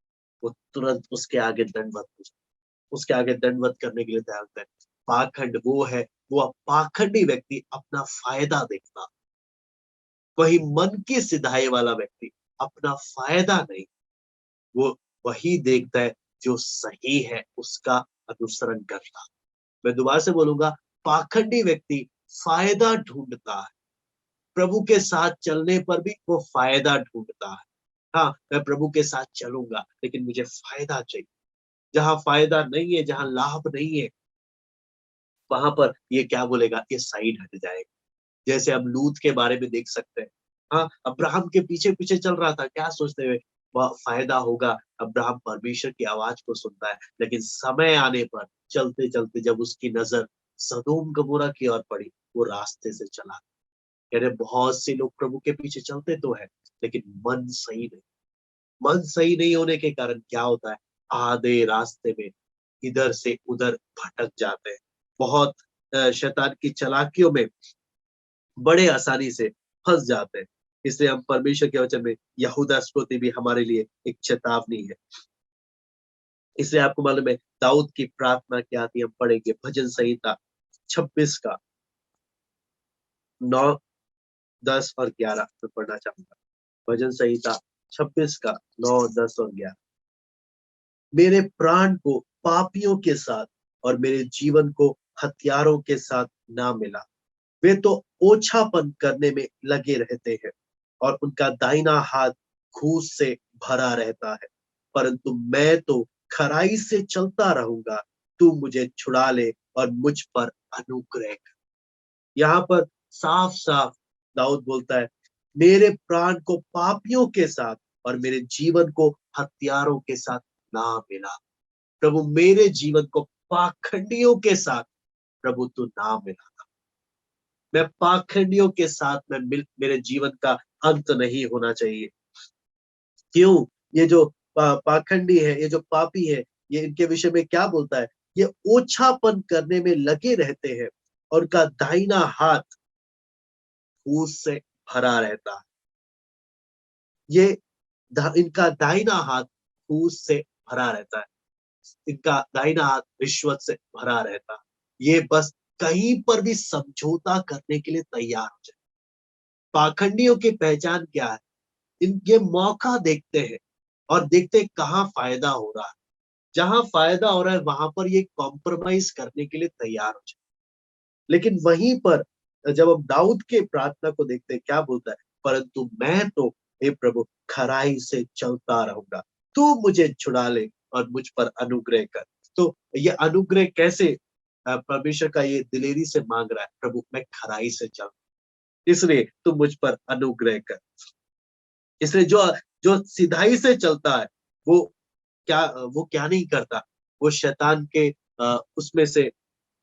वो तुरंत उसके आगे दंडवत हो जाए, उसके आगे दंडवत करने के लिए तैयार होता है। पाखंड वो है, वो पाखंडी व्यक्ति अपना फायदा देखता, वही मन की सिधाई वाला व्यक्ति अपना फायदा नहीं, वो वही देखता है जो सही है उसका अनुसरण करता। मैं दोबारा से बोलूंगा, पाखंडी व्यक्ति फायदा ढूंढता है, प्रभु के साथ चलने पर भी वो फायदा ढूंढता है। हाँ, मैं प्रभु के साथ चलूंगा लेकिन मुझे फायदा चाहिए। जहां फायदा नहीं है, जहां लाभ नहीं है, वहां पर ये क्या बोलेगा, ये साइड हट जाएगा। जैसे हम लूत के बारे में देख सकते हैं। हाँ, अब्राहम के पीछे पीछे चल रहा था, क्या सोचते हुए, वह फायदा होगा। अब्राहम परमेश्वर की आवाज को सुनता है, लेकिन समय आने पर चलते चलते जब उसकी नजर सदोम गमोरा की ओर पड़ी, वो रास्ते से चला। यानी बहुत से लोग प्रभु के पीछे चलते तो है, लेकिन मन सही नहीं। मन सही नहीं होने के कारण क्या होता है, आधे रास्ते में इधर से उधर भटक जाते हैं। बहुत शैतान की चालाकियों में बड़े आसानी से फंस जाते हैं। इसलिए हम परमेश्वर के वचन में यहूदा स्मृति भी हमारे लिए एक चेतावनी है। इसलिए आपको मालूम है दाऊद की प्रार्थना क्या थी, हम पढ़ेंगे भजन संहिता 26 का 9, 10 और 11 में पढ़ना चाहूंगा। भजन संहिता 26 का 9, 10 और 11। मेरे प्राण को पापियों के साथ और मेरे जीवन को हत्यारों के साथ ना मिला। वे तो ओछापन करने में लगे रहते हैं और उनका दाहिना हाथ घूस से भरा रहता है, परंतु मैं तो खराई से चलता रहूंगा। तू मुझे छुड़ा ले और मुझ पर अनुग्रह कर। यहाँ पर साफ साफ दाऊद बोलता है, मेरे प्राण को पापियों के साथ और मेरे जीवन को हत्यारों के साथ ना मिला। प्रभु, मेरे जीवन को पाखंडियों के साथ प्रभु तू ना मिला। मैं पाखंडियों के साथ में मेरे जीवन का अंत नहीं होना चाहिए। क्यों? ये जो पाखंडी है, ये जो पापी है, ये इनके विषय में क्या बोलता है, ये ओछापन करने में लगे रहते हैं और उनका दाहिना हाथ घूस से भरा रहता है। ये इनका दाहिना हाथ घूस से भरा रहता है, इनका दाहिना हाथ रिश्वत से भरा रहता है। ये बस कहीं पर भी समझौता करने के लिए तैयार हो जाए। पाखंडियों की पहचान क्या है? इनके मौका देखते हैं और देखते हैं कहाँ फायदा हो रहा है। जहां फायदा हो रहा है वहां पर ये कॉम्प्रोमाइज करने के लिए तैयार हो जाए। लेकिन वहीं पर जब हम दाऊद के प्रार्थना को देखते हैं, क्या बोलता है, परंतु मैं तो हे प्रभु खराई से चलता रहूंगा, तू मुझे छुड़ा ले और मुझ पर अनुग्रह कर। तो ये अनुग्रह कैसे परमेश्वर का ये दिलेरी से मांग रहा है, प्रभु मैं खराई से चल, इसलिए तू मुझ पर अनुग्रह कर। इसलिए जो जो सिधाई से चलता है, वो वो क्या नहीं करता, वो शैतान के उसमें से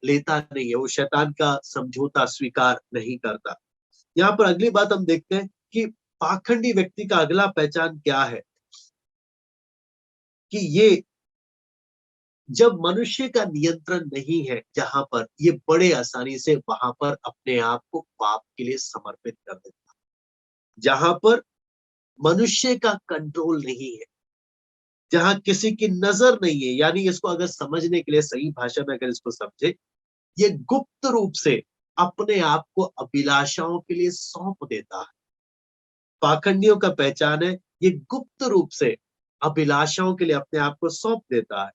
लेता नहीं है, वो शैतान का समझौता स्वीकार नहीं करता। यहाँ पर अगली बात हम देखते हैं कि पाखंडी व्यक्ति का अगला पहचान क्या है, कि ये जब मनुष्य का नियंत्रण नहीं है, जहां पर ये बड़े आसानी से वहां पर अपने आप को पाप के लिए समर्पित कर देता है। जहां पर मनुष्य का कंट्रोल नहीं है, जहां किसी की नजर नहीं है, यानी इसको अगर समझने के लिए सही भाषा में अगर इसको समझे, ये गुप्त रूप से अपने आप को अभिलाषाओं के लिए सौंप देता है। पाखंडियों का पहचान है, ये गुप्त रूप से अभिलाषाओं के लिए अपने आप को सौंप देता है।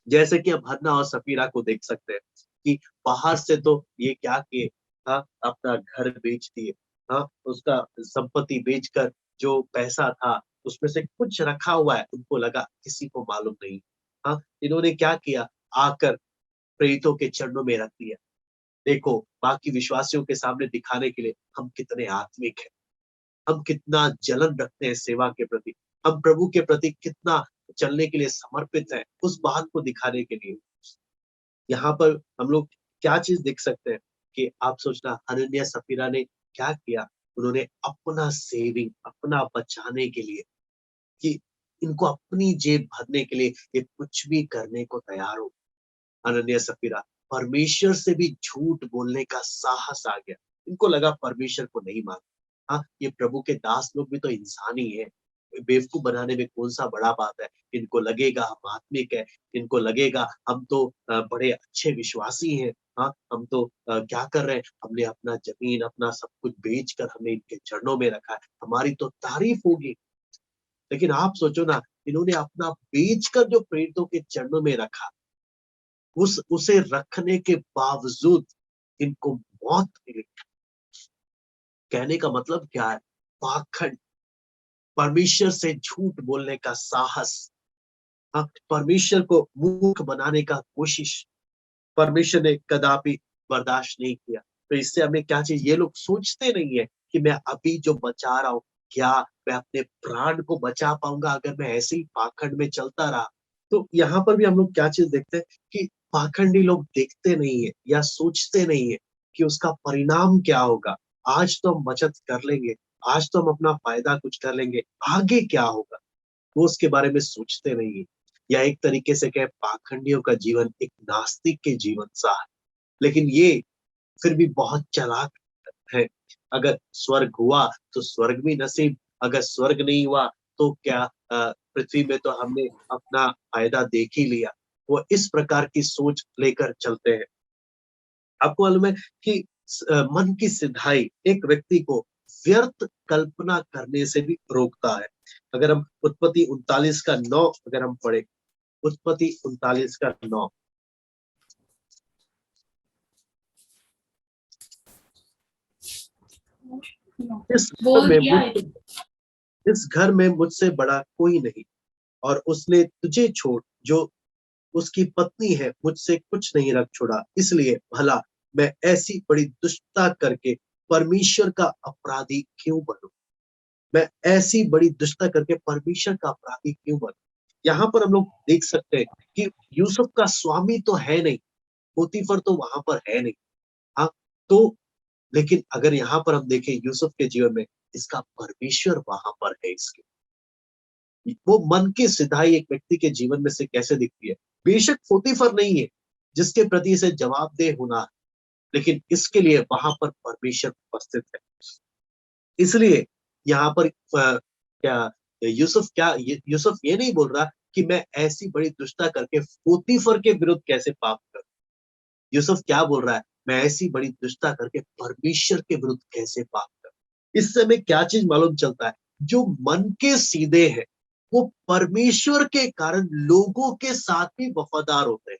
जैसे कि हम हन्ना और सफीरा को देख सकते हैं कि बाहर से तो ये क्या किए, हाँ अपना घर बेच दिए, हाँ उसका संपत्ति बेचकर जो पैसा था उसमें से कुछ रखा हुआ है, उनको लगा किसी को मालूम नहीं। हाँ, इन्होंने क्या किया, आकर प्रेरितों के चरणों में रख दिया। देखो, बाकी विश्वासियों के सामने दिखाने के लिए हम कितने आत्मिक हैं, हम कितना जलन रखते हैं सेवा के प्रति, हम प्रभु के प्रति कितना चलने के लिए समर्पित है, उस बात को दिखाने के लिए। यहाँ पर हम लोग क्या चीज देख सकते हैं कि आप सोचना हनन्याह सफीरा ने क्या किया, उन्होंने अपना सेविंग, अपना बचाने के लिए, कि इनको अपनी जेब भरने के लिए ये कुछ भी करने को तैयार हो। हनन्याह सफीरा, परमेश्वर से भी झूठ बोलने का साहस आ गया। इनको लगा परमेश्वर को नहीं मानते। हाँ, ये प्रभु के दास लोग भी तो इंसान ही है, बेवकूफ बनाने में कौन सा बड़ा बात है। इनको लगेगा हम आत्मिक है, इनको लगेगा हम तो बड़े अच्छे विश्वासी हैं। हाँ, हम तो क्या कर रहे हैं, हमने अपना जमीन, अपना सब कुछ बेचकर हमने इनके चरणों में रखा है, हमारी तो तारीफ होगी। लेकिन आप सोचो ना, इन्होंने अपना बेचकर जो प्रेरितों के चरणों में रखा, उसे रखने के बावजूद इनको मौत मिली। कहने का मतलब क्या है? पाखंड, परमेश्वर से झूठ बोलने का साहस, हाँ, परमेश्वर को मूर्ख बनाने का कोशिश, परमेश्वर ने कदापि बर्दाश्त नहीं किया। तो इससे हमें क्या चाहिए? ये लोग सोचते नहीं है कि मैं अभी जो बचा रहा हूँ, क्या मैं अपने प्राण को बचा पाऊंगा अगर मैं ऐसे ही पाखंड में चलता रहा? तो यहाँ पर भी हम लोग क्या चीज देखते हैं कि पाखंडी लोग देखते नहीं है या सोचते नहीं है कि उसका परिणाम क्या होगा। आज तो हम बचत कर लेंगे, आज तो हम अपना फायदा कुछ कर लेंगे, आगे क्या होगा वो उसके बारे में सोचते नहीं है। या एक तरीके से कहे, पाखंडियों का जीवन एक नास्तिक के जीवन सा है। लेकिन ये फिर भी बहुत चालाक है। अगर स्वर्ग हुआ तो स्वर्ग भी नसीब, अगर स्वर्ग नहीं हुआ तो क्या, पृथ्वी में तो हमने अपना फायदा देख ही लिया। वो इस प्रकार की सोच लेकर चलते हैं। आपको मालूम है कि मन की सिधाई एक व्यक्ति को व्यर्थ कल्पना करने से भी रोकता है। अगर हम उत्पत्ति 39 का 9 अगर हम पढ़े, उत्पत्ति 39 का 9, इस घर बोल में दिया है। मुझसे इस घर में मुझसे बड़ा कोई नहीं, और उसने तुझे छोड़ जो उसकी पत्नी है मुझसे कुछ नहीं रख छोड़ा, इसलिए भला मैं ऐसी बड़ी दुष्टता करके परमेश्वर का अपराधी क्यों बनूं? मैं ऐसी बड़ी दुष्टता करके परमेश्वर का अपराधी क्यों बनूं? यहाँ पर हम लोग देख सकते हैं कि यूसुफ का स्वामी तो है नहीं, पोतीफर तो वहां पर है नहीं। हाँ, तो लेकिन अगर यहाँ पर हम देखें यूसुफ के जीवन में, इसका परमेश्वर वहां पर है। इसके वो मन की सिधाई एक व्यक्ति के जीवन में से कैसे दिखती है। बेशक पोतीफर नहीं है जिसके प्रति इसे जवाबदेह होना है, लेकिन इसके लिए वहां पर परमेश्वर उपस्थित है। इसलिए यहाँ पर क्या यूसुफ ये नहीं बोल रहा कि मैं ऐसी बड़ी दुष्टता करके पोतीफर के विरुद्ध कैसे पाप करूं। यूसुफ क्या बोल रहा है? मैं ऐसी बड़ी दुष्टता करके परमेश्वर के विरुद्ध कैसे पाप करूं। इससे हमें क्या चीज मालूम चलता है? जो मन के सीधे हैं वो परमेश्वर के कारण लोगों के साथ भी वफादार होते हैं।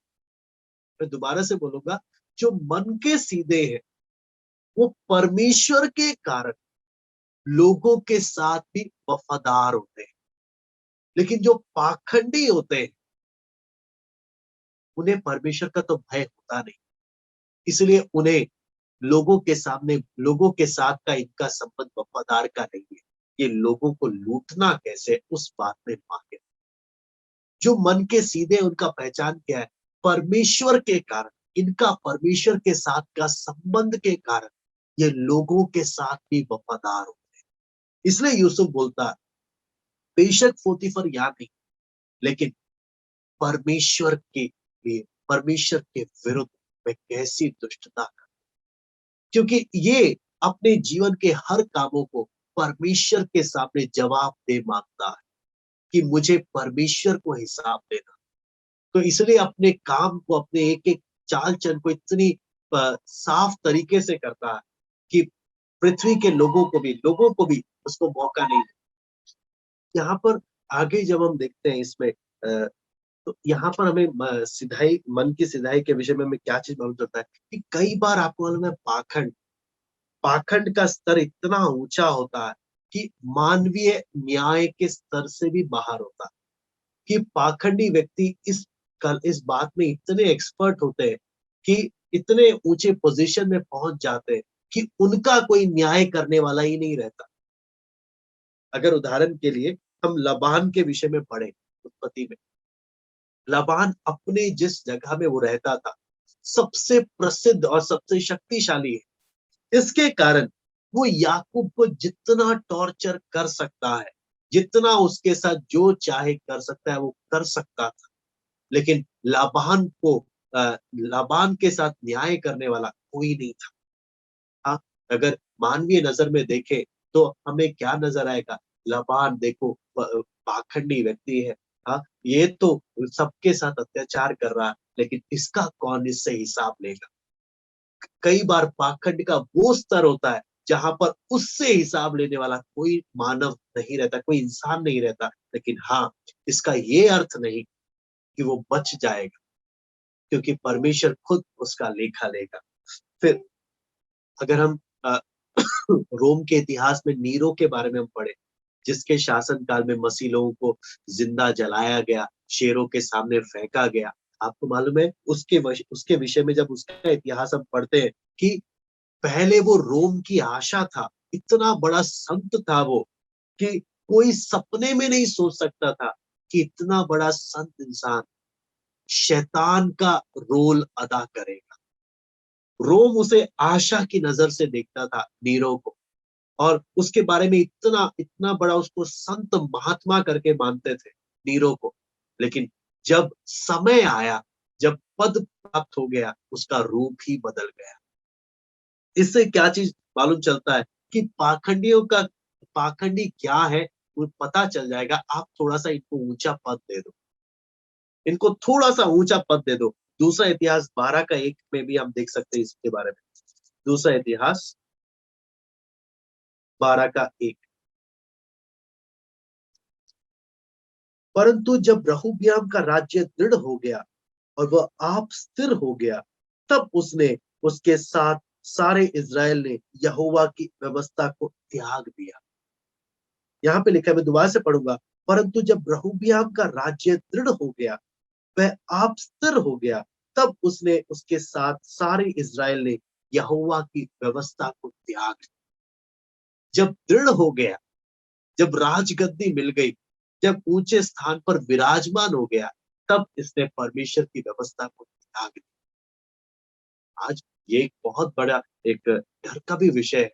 मैं दोबारा से बोलूंगा, जो मन के सीधे हैं वो परमेश्वर के कारण लोगों के साथ भी वफादार होते हैं। लेकिन जो पाखंडी होते हैं उन्हें परमेश्वर का तो भय होता नहीं, इसलिए उन्हें लोगों के सामने, लोगों के साथ का इनका संबंध वफादार का नहीं है। ये लोगों को लूटना कैसे, उस बात में माहिर। जो मन के सीधे, उनका पहचान क्या है? परमेश्वर के कारण, इनका परमेश्वर के साथ का संबंध के कारण ये लोगों के साथ भी वफादार होते हैं। इसलिए यूसुफ बोलता है, बेशक पोतीफर यहाँ नहीं, लेकिन परमेश्वर के लिए, परमेश्वर के विरुद्ध मैं कैसी दुष्टता कर, क्योंकि ये अपने जीवन के हर कामों को परमेश्वर के सामने जवाब दे मांगता है कि मुझे परमेश्वर को हिसाब देना। तो इसलिए अपने काम को, अपने एक एक चाल चलन को इतनी साफ तरीके से करता है कि पृथ्वी के लोगों को भी उसको मौका नहीं। यहाँ पर आगे जब हम देखते हैं इसमें, तो यहाँ पर हमें सिधाई, मन की सिधाई के विषय में हमें क्या चीज मालूम चलता है कि कई बार आपको मालूम है, पाखंड पाखंड का स्तर इतना ऊंचा होता है कि मानवीय न्याय के स्तर से भी बाहर होता है। कि पाखंडी व्यक्ति इस बात में इतने एक्सपर्ट होते हैं कि इतने ऊंचे पोजीशन में पहुंच जाते हैं कि उनका कोई न्याय करने वाला ही नहीं रहता। अगर उदाहरण के लिए हम लबान के विषय में पढ़े उत्पत्ति में, लबान अपने जिस जगह में वो रहता था सबसे प्रसिद्ध और सबसे शक्तिशाली है। इसके कारण वो याकूब को जितना टॉर्चर कर सकता है, जितना उसके साथ जो चाहे कर सकता है, वो कर सकता था। लेकिन लाबान के साथ न्याय करने वाला कोई नहीं था। हाँ, अगर मानवीय नजर में देखें तो हमें क्या नजर आएगा? लाबान देखो पाखंडी व्यक्ति है। हाँ, ये तो सबके साथ अत्याचार कर रहा है, लेकिन इसका कौन इससे हिसाब लेगा? कई बार पाखंड का वो स्तर होता है जहां पर उससे हिसाब लेने वाला कोई मानव नहीं रहता, कोई इंसान नहीं रहता। लेकिन हाँ, इसका ये अर्थ नहीं कि वो बच जाएगा, क्योंकि परमेश्वर खुद उसका लेखा लेगा। फिर अगर हम अ, रोम के इतिहास में नीरो के बारे में हम पढ़े, जिसके शासन काल में मसीह लोगों को जिंदा जलाया गया, शेरों के सामने फेंका गया। आपको मालूम है उसके विषय में जब उसका इतिहास हम पढ़ते हैं कि पहले वो रोम की आशा था, इतना बड़ा संत था वो कि कोई सपने में नहीं सोच सकता था कि इतना बड़ा संत इंसान शैतान का रोल अदा करेगा। रोम उसे आशा की नजर से देखता था, नीरो को, और उसके बारे में इतना इतना बड़ा उसको संत महात्मा करके मानते थे, नीरो को। लेकिन जब समय आया, जब पद प्राप्त हो गया, उसका रूप ही बदल गया। इससे क्या चीज मालूम चलता है कि पाखंडी क्या है, वो पता चल जाएगा। आप थोड़ा सा इनको ऊंचा पद दे दो, इनको थोड़ा सा ऊंचा पद दे दो। दूसरा इतिहास 12 का 1 में भी हम देख सकते हैं इसके बारे में। दूसरा इतिहास 12 का 1। परंतु जब रहोबियाम का राज्य दृढ़ हो गया और वह आप स्थिर हो गया, तब उसने उसके साथ सारे इज़राइल ने यहोवा की व्यवस्था को त्याग दिया। यहाँ पे लिखा है, मैं दोबारा से पढ़ूंगा। परंतु जब रहोबियाम का राज्य दृढ़ हो गया, वह आप स्थिर हो गया, तब उसने उसके साथ सारे इज़राइल ने यहोवा की व्यवस्था को त्याग दिया। जब दृढ़ हो गया, जब राजगद्दी मिल गई, जब ऊंचे स्थान पर विराजमान हो गया, तब इसने परमेश्वर की व्यवस्था को त्याग दिया। आज ये एक बहुत बड़ा एक डर का भी विषय है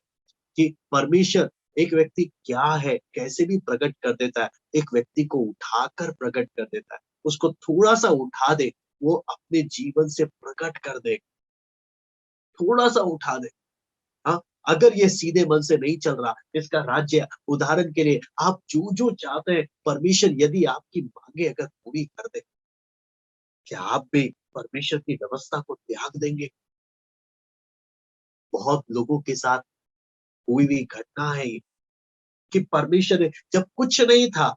कि परमेश्वर एक व्यक्ति क्या है, कैसे भी प्रकट कर देता है। एक व्यक्ति को उठाकर प्रकट कर देता है, उसको थोड़ा सा उठा दे, वो अपने जीवन से प्रकट कर दे, थोड़ा सा उठा दे। हाँ, अगर ये सीधे मन से नहीं चल रहा, इसका राज्य, उदाहरण के लिए आप जो जो चाहते हैं परमेश्वर यदि आपकी मांगे अगर पूरी कर दे, क्या आप भी परमेश्वर की व्यवस्था को त्याग देंगे? बहुत लोगों के साथ हुई हुई घटना है ये, कि परमेश्वर ने जब कुछ नहीं था,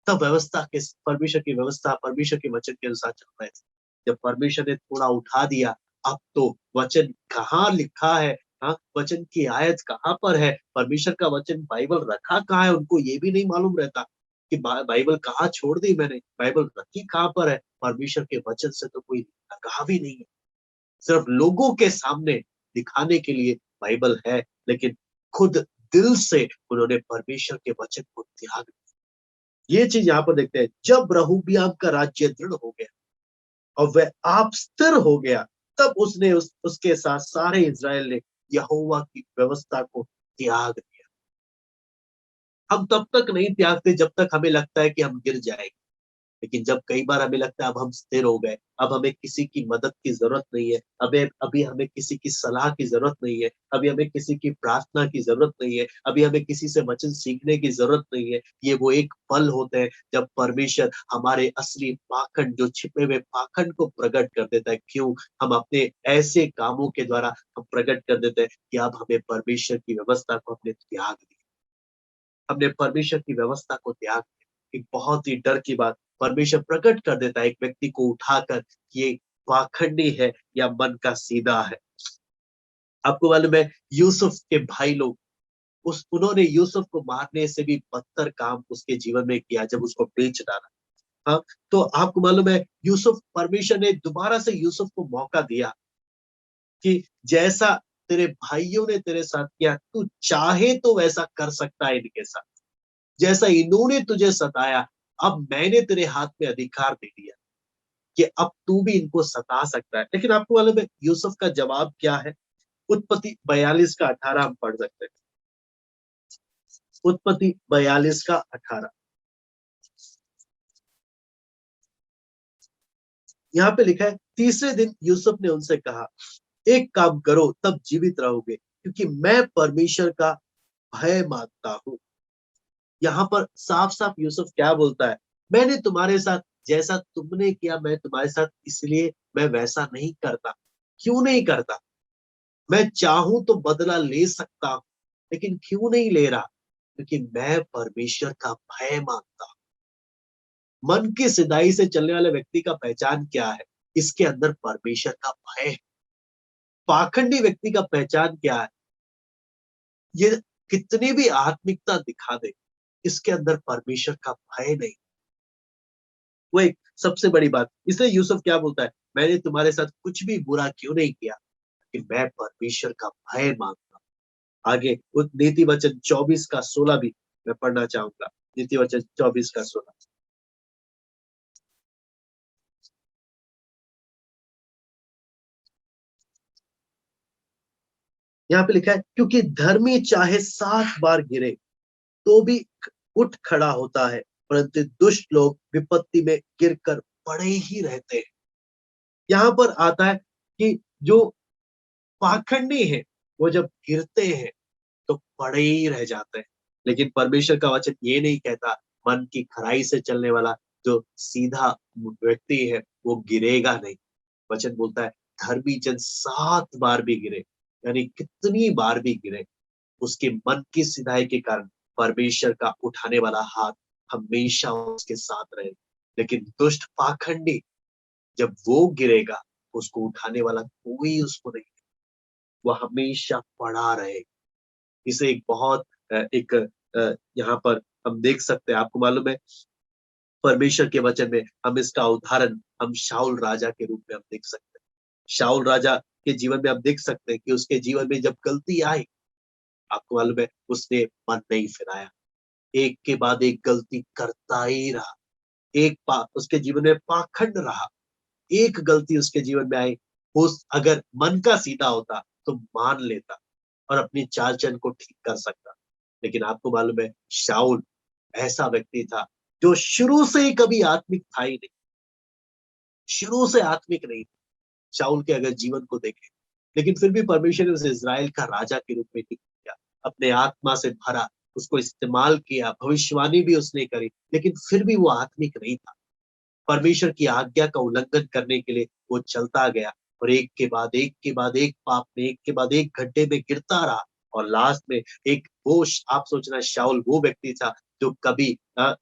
तब परमेश्वर की व्यवस्था, परमेश्वर के वचन के अनुसार चल रहे थे। जब परमेश्वर ने थोड़ा उठा दिया, अब तो वचन कहाँ लिखा है? हाँ, वचन की आयत कहाँ पर है? परमेश्वर का वचन बाइबल रखा कहाँ है? उनको ये भी नहीं मालूम रहता कि बाइबल कहाँ छोड़ दी मैंने, बाइबल रखी कहाँ पर है? परमेश्वर के वचन से तो कोई लगाव ही नहीं है। सिर्फ लोगों के सामने दिखाने के लिए बाइबल है, लेकिन खुद दिल से उन्होंने परमेश्वर के वचन को त्याग दिया। ये चीज यहाँ पर देखते हैं। जब रहोबियाम का राज्य दृढ़ हो गया और वह आप स्थिर हो गया, तब उसने उसके साथ सारे इज़राइल ने यहोवा की व्यवस्था को त्याग दिया। हम तब तक नहीं त्यागते जब तक हमें लगता है कि हम गिर जाएंगे। लेकिन जब कई बार हमें लगता है अब हम स्थिर हो गए, अब हमें किसी की मदद की जरूरत नहीं है, अभी अभी हमें किसी की सलाह की जरूरत नहीं है, अभी हमें किसी की प्रार्थना की जरूरत नहीं है, अभी हमें किसी से वचन सीखने की जरूरत नहीं है। ये वो एक पल होते हैं जब परमेश्वर हमारे असली पाखंड, जो छिपे हुए पाखंड को प्रकट कर देता है। क्यों? हम अपने ऐसे कामों के द्वारा हम प्रकट कर देते हैं कि अब हमें परमेश्वर की व्यवस्था को हमने त्याग दिया, हमने परमेश्वर की व्यवस्था को त्याग दिया। एक बहुत ही डर की बात, परमेश्वर प्रकट कर देता है एक व्यक्ति को उठाकर कि ये पाखंडी है या मन का सीधा है। आपको मालूम है, यूसुफ के भाई लोग, उस उन्होंने यूसुफ को मारने से भी बदतर काम उसके जीवन में किया जब उसको बेच डाला। हाँ, तो आपको मालूम है, यूसुफ, परमेश्वर ने दोबारा से यूसुफ को मौका दिया कि जैसा तेरे भाइयों ने तेरे साथ किया, तू चाहे तो वैसा कर सकता है इनके साथ। जैसा इन्होंने तुझे सताया, अब मैंने तेरे हाथ में अधिकार दे दिया। कि अब तू भी इनको सता सकता है। लेकिन आपको मालूम है यूसुफ का जवाब क्या है? उत्पत्ति 42 का 18 हम पढ़ सकते हैं। उत्पत्ति 42 का 18 यहाँ पे लिखा है, तीसरे दिन यूसुफ ने उनसे कहा, एक काम करो तब जीवित रहोगे, क्योंकि मैं परमेश्वर का भय मानता हूं। यहाँ पर साफ साफ यूसुफ क्या बोलता है? मैंने तुम्हारे साथ जैसा तुमने किया, मैं तुम्हारे साथ इसलिए मैं वैसा नहीं करता। क्यों नहीं करता? मैं चाहूं तो बदला ले सकता हूं, लेकिन क्यों नहीं ले रहा? क्योंकि मैं परमेश्वर का भय मानता हूं। मन की सिधाई से चलने वाले व्यक्ति का पहचान क्या है? इसके अंदर परमेश्वर का भय है। पाखंडी व्यक्ति का पहचान क्या है? ये कितनी भी आत्मिकता दिखा दे, इसके अंदर परमेश्वर का भय नहीं। वो एक सबसे बड़ी बात। इसलिए यूसुफ क्या बोलता है? मैंने तुम्हारे साथ कुछ भी बुरा क्यों नहीं किया, कि मैं परमेश्वर का भय मानता हूं। आगे उस नीति वचन 24 का 16 भी मैं पढ़ना चाहूंगा। नीति वचन 24 का 16 यहाँ पे लिखा है, क्योंकि धर्मी चाहे 7 बार गिरे तो भी उठ खड़ा होता है, परंतु दुष्ट लोग विपत्ति में गिरकर पड़े ही रहते हैं। यहाँ पर आता है कि जो पाखंडी है वो जब गिरते हैं तो पड़े ही रह जाते हैं। लेकिन परमेश्वर का वचन ये नहीं कहता मन की खराई से चलने वाला जो सीधा व्यक्ति है वो गिरेगा नहीं। वचन बोलता है धर्मी जन 7 बार भी गिरे, यानी कितनी बार भी गिरे, उसके मन की सिधाई के कारण परमेश्वर का उठाने वाला हाथ हमेशा उसके साथ रहे। लेकिन दुष्ट पाखंडी जब वो गिरेगा, उसको उठाने वाला कोई उसको नहीं, वो हमेशा पड़ा रहे। इसे एक बहुत एक यहाँ पर हम देख सकते हैं। आपको मालूम है परमेश्वर के वचन में हम इसका उदाहरण हम शाऊल राजा के रूप में हम देख सकते हैं। शाऊल राजा के जीवन में हम देख सकते हैं कि उसके जीवन में जब गलती आई, आपको मालूम है उसने मन नहीं फिराया, एक के बाद एक गलती करता ही रहा। उसके जीवन में पाखंड रहा। एक गलती उसके जीवन में आई, उस अगर मन का सीधा होता तो मान लेता और अपनी चाल चलन को ठीक कर सकता। लेकिन आपको मालूम है शाऊल ऐसा व्यक्ति था जो शुरू से ही कभी आत्मिक था ही नहीं, शुरू से आत्मिक नहीं था। शाऊल के अगर जीवन को देखें, लेकिन फिर भी परमेश्वर ने उसे इज़राइल का राजा के रूप में ठीक किया, अपने आत्मा से भरा, उसको इस्तेमाल किया, भविष्यवाणी भी उसने करी, लेकिन फिर भी वो आत्मिक नहीं था। परमेश्वर की आज्ञा का उल्लंघन करने के लिए वो चलता गया और एक के बाद एक के बाद एक पाप में, एक के बाद एक गड्ढे में गिरता रहा। और लास्ट में एक वो आप सोचना शाऊल वो व्यक्ति था जो कभी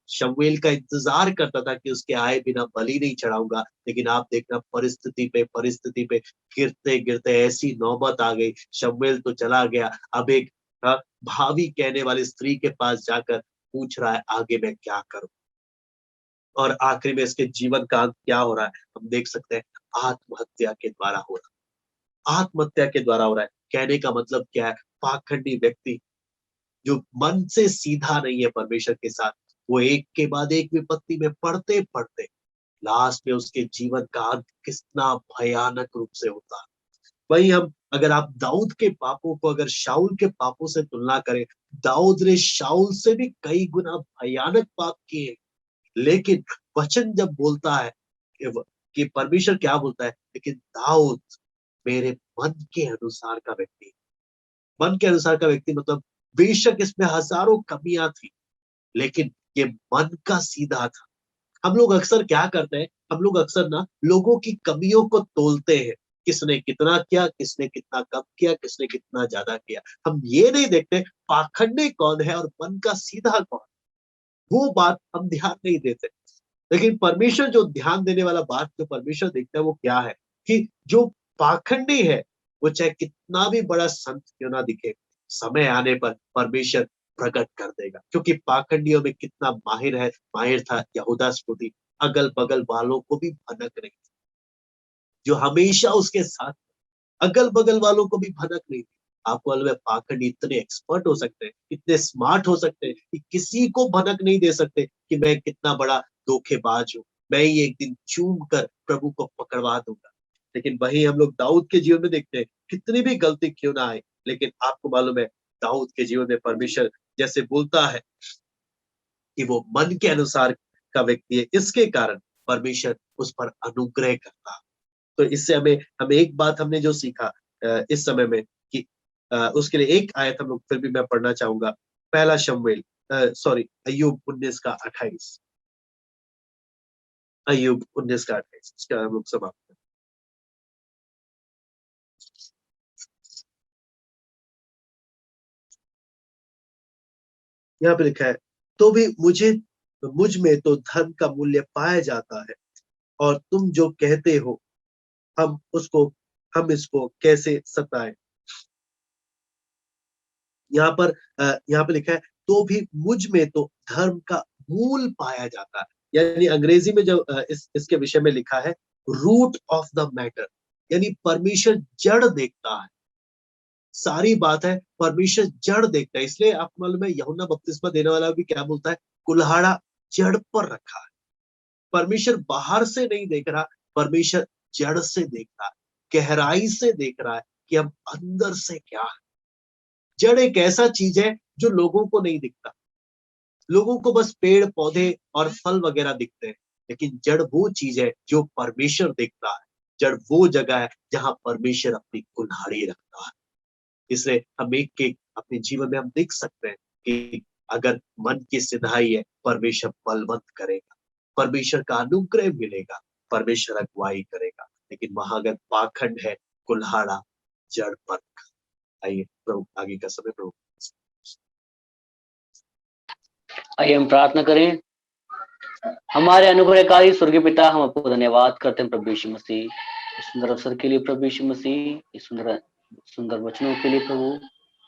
शमूएल का इंतजार करता था कि उसके आए बिना बलि नहीं चढ़ाऊंगा। लेकिन आप देखना परिस्थिति पे गिरते गिरते ऐसी नौबत आ गई, शमूएल तो चला गया, अब एक भावी कहने वाली स्त्री के पास जाकर पूछ रहा है आगे मैं क्या करूं। और आखिरी में इसके जीवन का अंत क्या हो रहा है हम देख सकते हैं, आत्महत्या के द्वारा हो रहा है। आत्महत्या के द्वारा हो रहा है। कहने का मतलब क्या है? पाखंडी व्यक्ति जो मन से सीधा नहीं है परमेश्वर के साथ, वो एक के बाद एक विपत्ति में पड़ते पड़ते लास्ट में उसके जीवन का अंत कितना भयानक रूप से होता है। वही हम अगर आप दाऊद के पापों को अगर शाऊल के पापों से तुलना करें, दाऊद ने शाऊल से भी कई गुना भयानक पाप किए। लेकिन वचन जब बोलता है कि परमेश्वर क्या बोलता है, लेकिन दाऊद मेरे मन के अनुसार का व्यक्ति। मन के अनुसार का व्यक्ति मतलब बेशक इसमें हजारों कमियां थी, लेकिन ये मन का सीधा था। हम लोग अक्सर क्या करते हैं, हम लोग अक्सर ना लोगों की कमियों को तोलते हैं, किसने कितना किया, किसने कितना कम किया, किसने कितना ज्यादा किया। हम ये नहीं देखते पाखंडी कौन है और मन का सीधा कौन, वो बात हम ध्यान नहीं देते। लेकिन परमेश्वर जो ध्यान देने वाला बात जो परमेश्वर देखता है वो क्या है, कि जो पाखंडी है वो चाहे कितना भी बड़ा संत क्यों ना दिखे, समय आने पर परमेश्वर प्रकट कर देगा। क्योंकि पाखंडियों में कितना माहिर था यहूदा स्फूर्ति, अगल बगल वालों को भी भनक नहीं, जो हमेशा उसके साथ, अगल बगल वालों को भी भनक नहीं थी। आपको मालूम है पाखंडी इतने एक्सपर्ट हो सकते हैं, इतने स्मार्ट हो सकते हैं कि किसी को भनक नहीं दे सकते कि मैं कितना बड़ा धोखेबाज हूँ, मैं ही एक दिन चूम कर प्रभु को पकड़वा दूंगा। लेकिन वही हम लोग दाऊद के जीवन में देखते हैं, कितनी भी गलती क्यों ना आए, लेकिन आपको मालूम है दाऊद के जीवन में परमेश्वर जैसे बोलता है कि वो मन के अनुसार का व्यक्ति है, इसके कारण परमेश्वर उस पर अनुग्रह करता। तो इससे हमें हमें एक बात हमने जो सीखा इस समय में कि उसके लिए एक आयत हम लोग फिर भी मैं पढ़ना चाहूंगा। पहला शमूएल सॉरी अय्यूब 19 का 28, अय्यूब 19 का 28 इसका हम लोग समाप्त करें। यहाँ पे लिखा है, तो भी मुझ में तो धन का मूल्य पाया जाता है, और तुम जो कहते हो हम इसको कैसे सताएं। यहाँ पे लिखा है, तो भी मुझ में तो धर्म का मूल पाया जाता है। यानी अंग्रेजी में जो इसके विषय में लिखा है, रूट ऑफ द मैटर, यानी परमेश्वर जड़ देखता है। सारी बात है परमेश्वर जड़ देखता है। इसलिए आपको मालूम है यूहन्ना बपतिस्मा देने वाला भी क्या बोलता है, कुल्हाड़ा जड़ पर रखा है। परमेश्वर बाहर से नहीं देख रहा, परमेश्वर जड़ से देख रहा है, गहराई से देख रहा है कि हम अंदर से क्या है। जड़ एक ऐसा चीज है जो लोगों को नहीं दिखता। लोगों को बस पेड़ पौधे और फल वगैरह दिखते हैं, लेकिन जड़ वो चीज है जो परमेश्वर देखता है। जड़ वो जगह है जहां परमेश्वर अपनी कुल्हाड़ी रखता है। इसलिए हम एक अपने जीवन में हम देख सकते हैं कि अगर मन की सिधाई है, परमेश्वर बलवंत करेगा, परमेश्वर का अनुग्रह मिलेगा, परमेश्वर अगुवाई करेगा। लेकिन वहां अगर पाखंड है, कुल्हाड़ा जड़ पर। आइए प्रभु आगे का समय प्रभु। आइए हम प्रार्थना करें। हमारे अनुग्रहकारी स्वर्गीय पिता, हम आपको धन्यवाद करते हैं प्रभु यीशु मसीह, इस सुंदर अवसर के लिए प्रभु यीशु मसीह, इस सुंदर सुंदर वचनों के लिए प्रभु,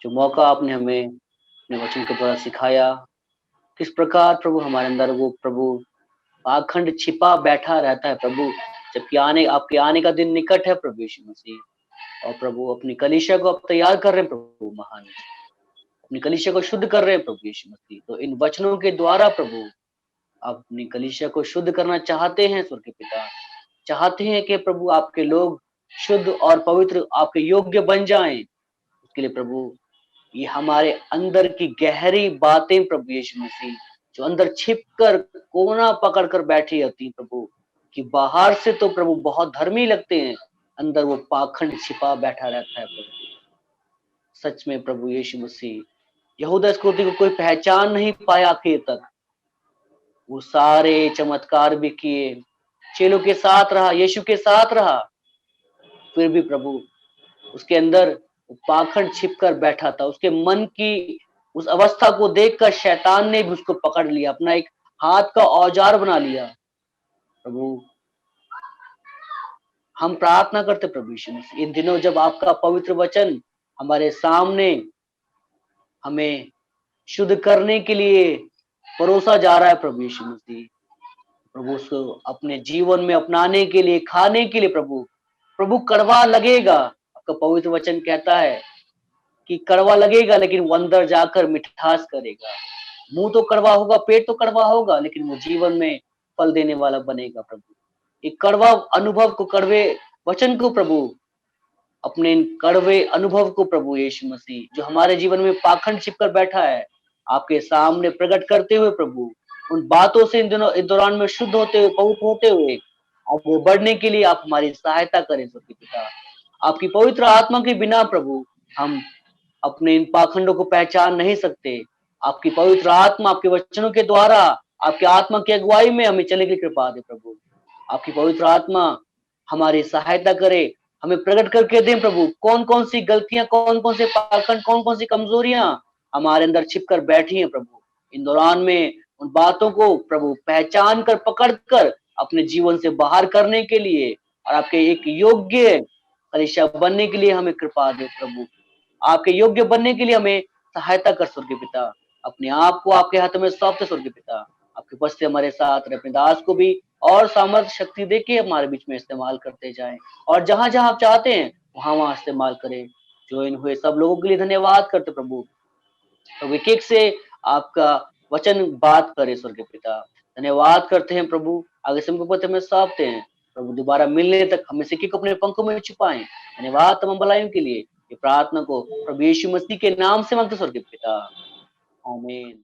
जो मौका आपने हमें अपने वचन के द्वारा सिखाया, किस प्रकार प्रभु हमारे अंदर वो प्रभु पाखंड छिपा बैठा रहता है प्रभु, जबकि आपके आने का दिन निकट है प्रभु यीशु मसीह। और प्रभु अपनी कलीसिया को आप तैयार कर रहे हैं प्रभु, महान अपनी कलीसिया को शुद्ध कर रहे हैं प्रभु यीशु मसीह। तो इन वचनों के द्वारा प्रभु आप अपनी कलीसिया को शुद्ध करना चाहते हैं स्वर्गीय पिता, चाहते हैं कि प्रभु आपके लोग शुद्ध और पवित्र आपके योग्य बन जाएं। उसके लिए प्रभु ये हमारे अंदर की गहरी बातें प्रभु यीशु मसीह, जो अंदर छिप कर कोना पकड़ कर बैठी होती हैं प्रभु, कि बाहर से तो प्रभु बहुत धर्मी लगते हैं, अंदर वो पाखंड छिपा बैठा रहता है प्रभु। सच में प्रभु यीशु मसीह, यहूदा इस्करियोती को कोई पहचान नहीं पाया आखिर तक। वो सारे चमत्कार भी किए, चेलों के साथ रहा, यीशु के साथ रहा, फिर भी प्रभु उसके अंदर पाखंड छिप कर बैठा था। उसके मन की उस अवस्था को देखकर शैतान ने भी उसको पकड़ लिया, अपना एक हाथ का औजार बना लिया। प्रभु हम प्रार्थना करते प्रभु यीशु मसीह, इन दिनों जब आपका पवित्र वचन हमारे सामने हमें शुद्ध करने के लिए परोसा जा रहा है प्रभु यीशु मसीह, प्रभु उसको अपने जीवन में अपनाने के लिए, खाने के लिए प्रभु कड़वा लगेगा। आपका पवित्र वचन कहता है कि कड़वा लगेगा, लेकिन वो अंदर जाकर मिठास करेगा। मुंह तो कड़वा होगा, पेट तो कड़वा होगा, लेकिन वो जीवन में फल देने वाला बनेगा प्रभु। एक कड़वा अनुभव को, कड़वे वचन को प्रभु, अपने कड़वे अनुभव को प्रभु यीशु मसीह, जो हमारे जीवन में पाखंड छिपकर बैठा है, आपके सामने प्रकट करते हुए प्रभु, उन बातों से इन दौरान में शुद्ध होते हुए, पवित्र होते हुए आगे बढ़ने के लिए आप हमारी सहायता करें स्वर्गीय पिता। आपकी पवित्र आत्मा के बिना प्रभु हम अपने इन पाखंडों को पहचान नहीं सकते। आपकी पवित्र आत्मा आपके वचनों के द्वारा, आपकी आत्मा की अगुवाई में हमें चलने की कृपा दे प्रभु। आपकी पवित्र आत्मा हमारी सहायता करे, हमें प्रकट करके दें प्रभु, कौन कौन सी गलतियां, कौन कौन से पाखंड, कौन कौन सी कमजोरियां हमारे अंदर छिप कर बैठी हैं प्रभु। इन दौरान में उन बातों को प्रभु पहचान कर, पकड़ कर अपने जीवन से बाहर करने के लिए और आपके एक योग्य कलीसिया बनने के लिए हमें कृपा दे प्रभु। आपके योग्य बनने के लिए हमें सहायता कर स्वर्गीय पिता। अपने आप को आपके हाथों में सौंपते स्वर्गीय पिता। आपके पद से हमारे साथ रहे, अपने दास को भी और सामर्थ्य शक्ति देके हमारे बीच में इस्तेमाल करते जाएं, और जहां जहां आप चाहते हैं वहां वहां इस्तेमाल करें। ज्वाइन हुए सब लोगों के लिए धन्यवाद करते प्रभु। तो एक एक से आपका वचन बात करे स्वर्गीय पिता। धन्यवाद करते हैं प्रभु, आगे से हमको पते में सौंपते हैं। प्रभु दोबारा मिलने तक हम इस को अपने पंखों में छुपाएं। धन्यवाद तमाम भलाइयों के लिए। ये प्रार्थना को प्रभु यीशु मसीह के नाम से मांगते स्वर्गीय पिता, आमीन।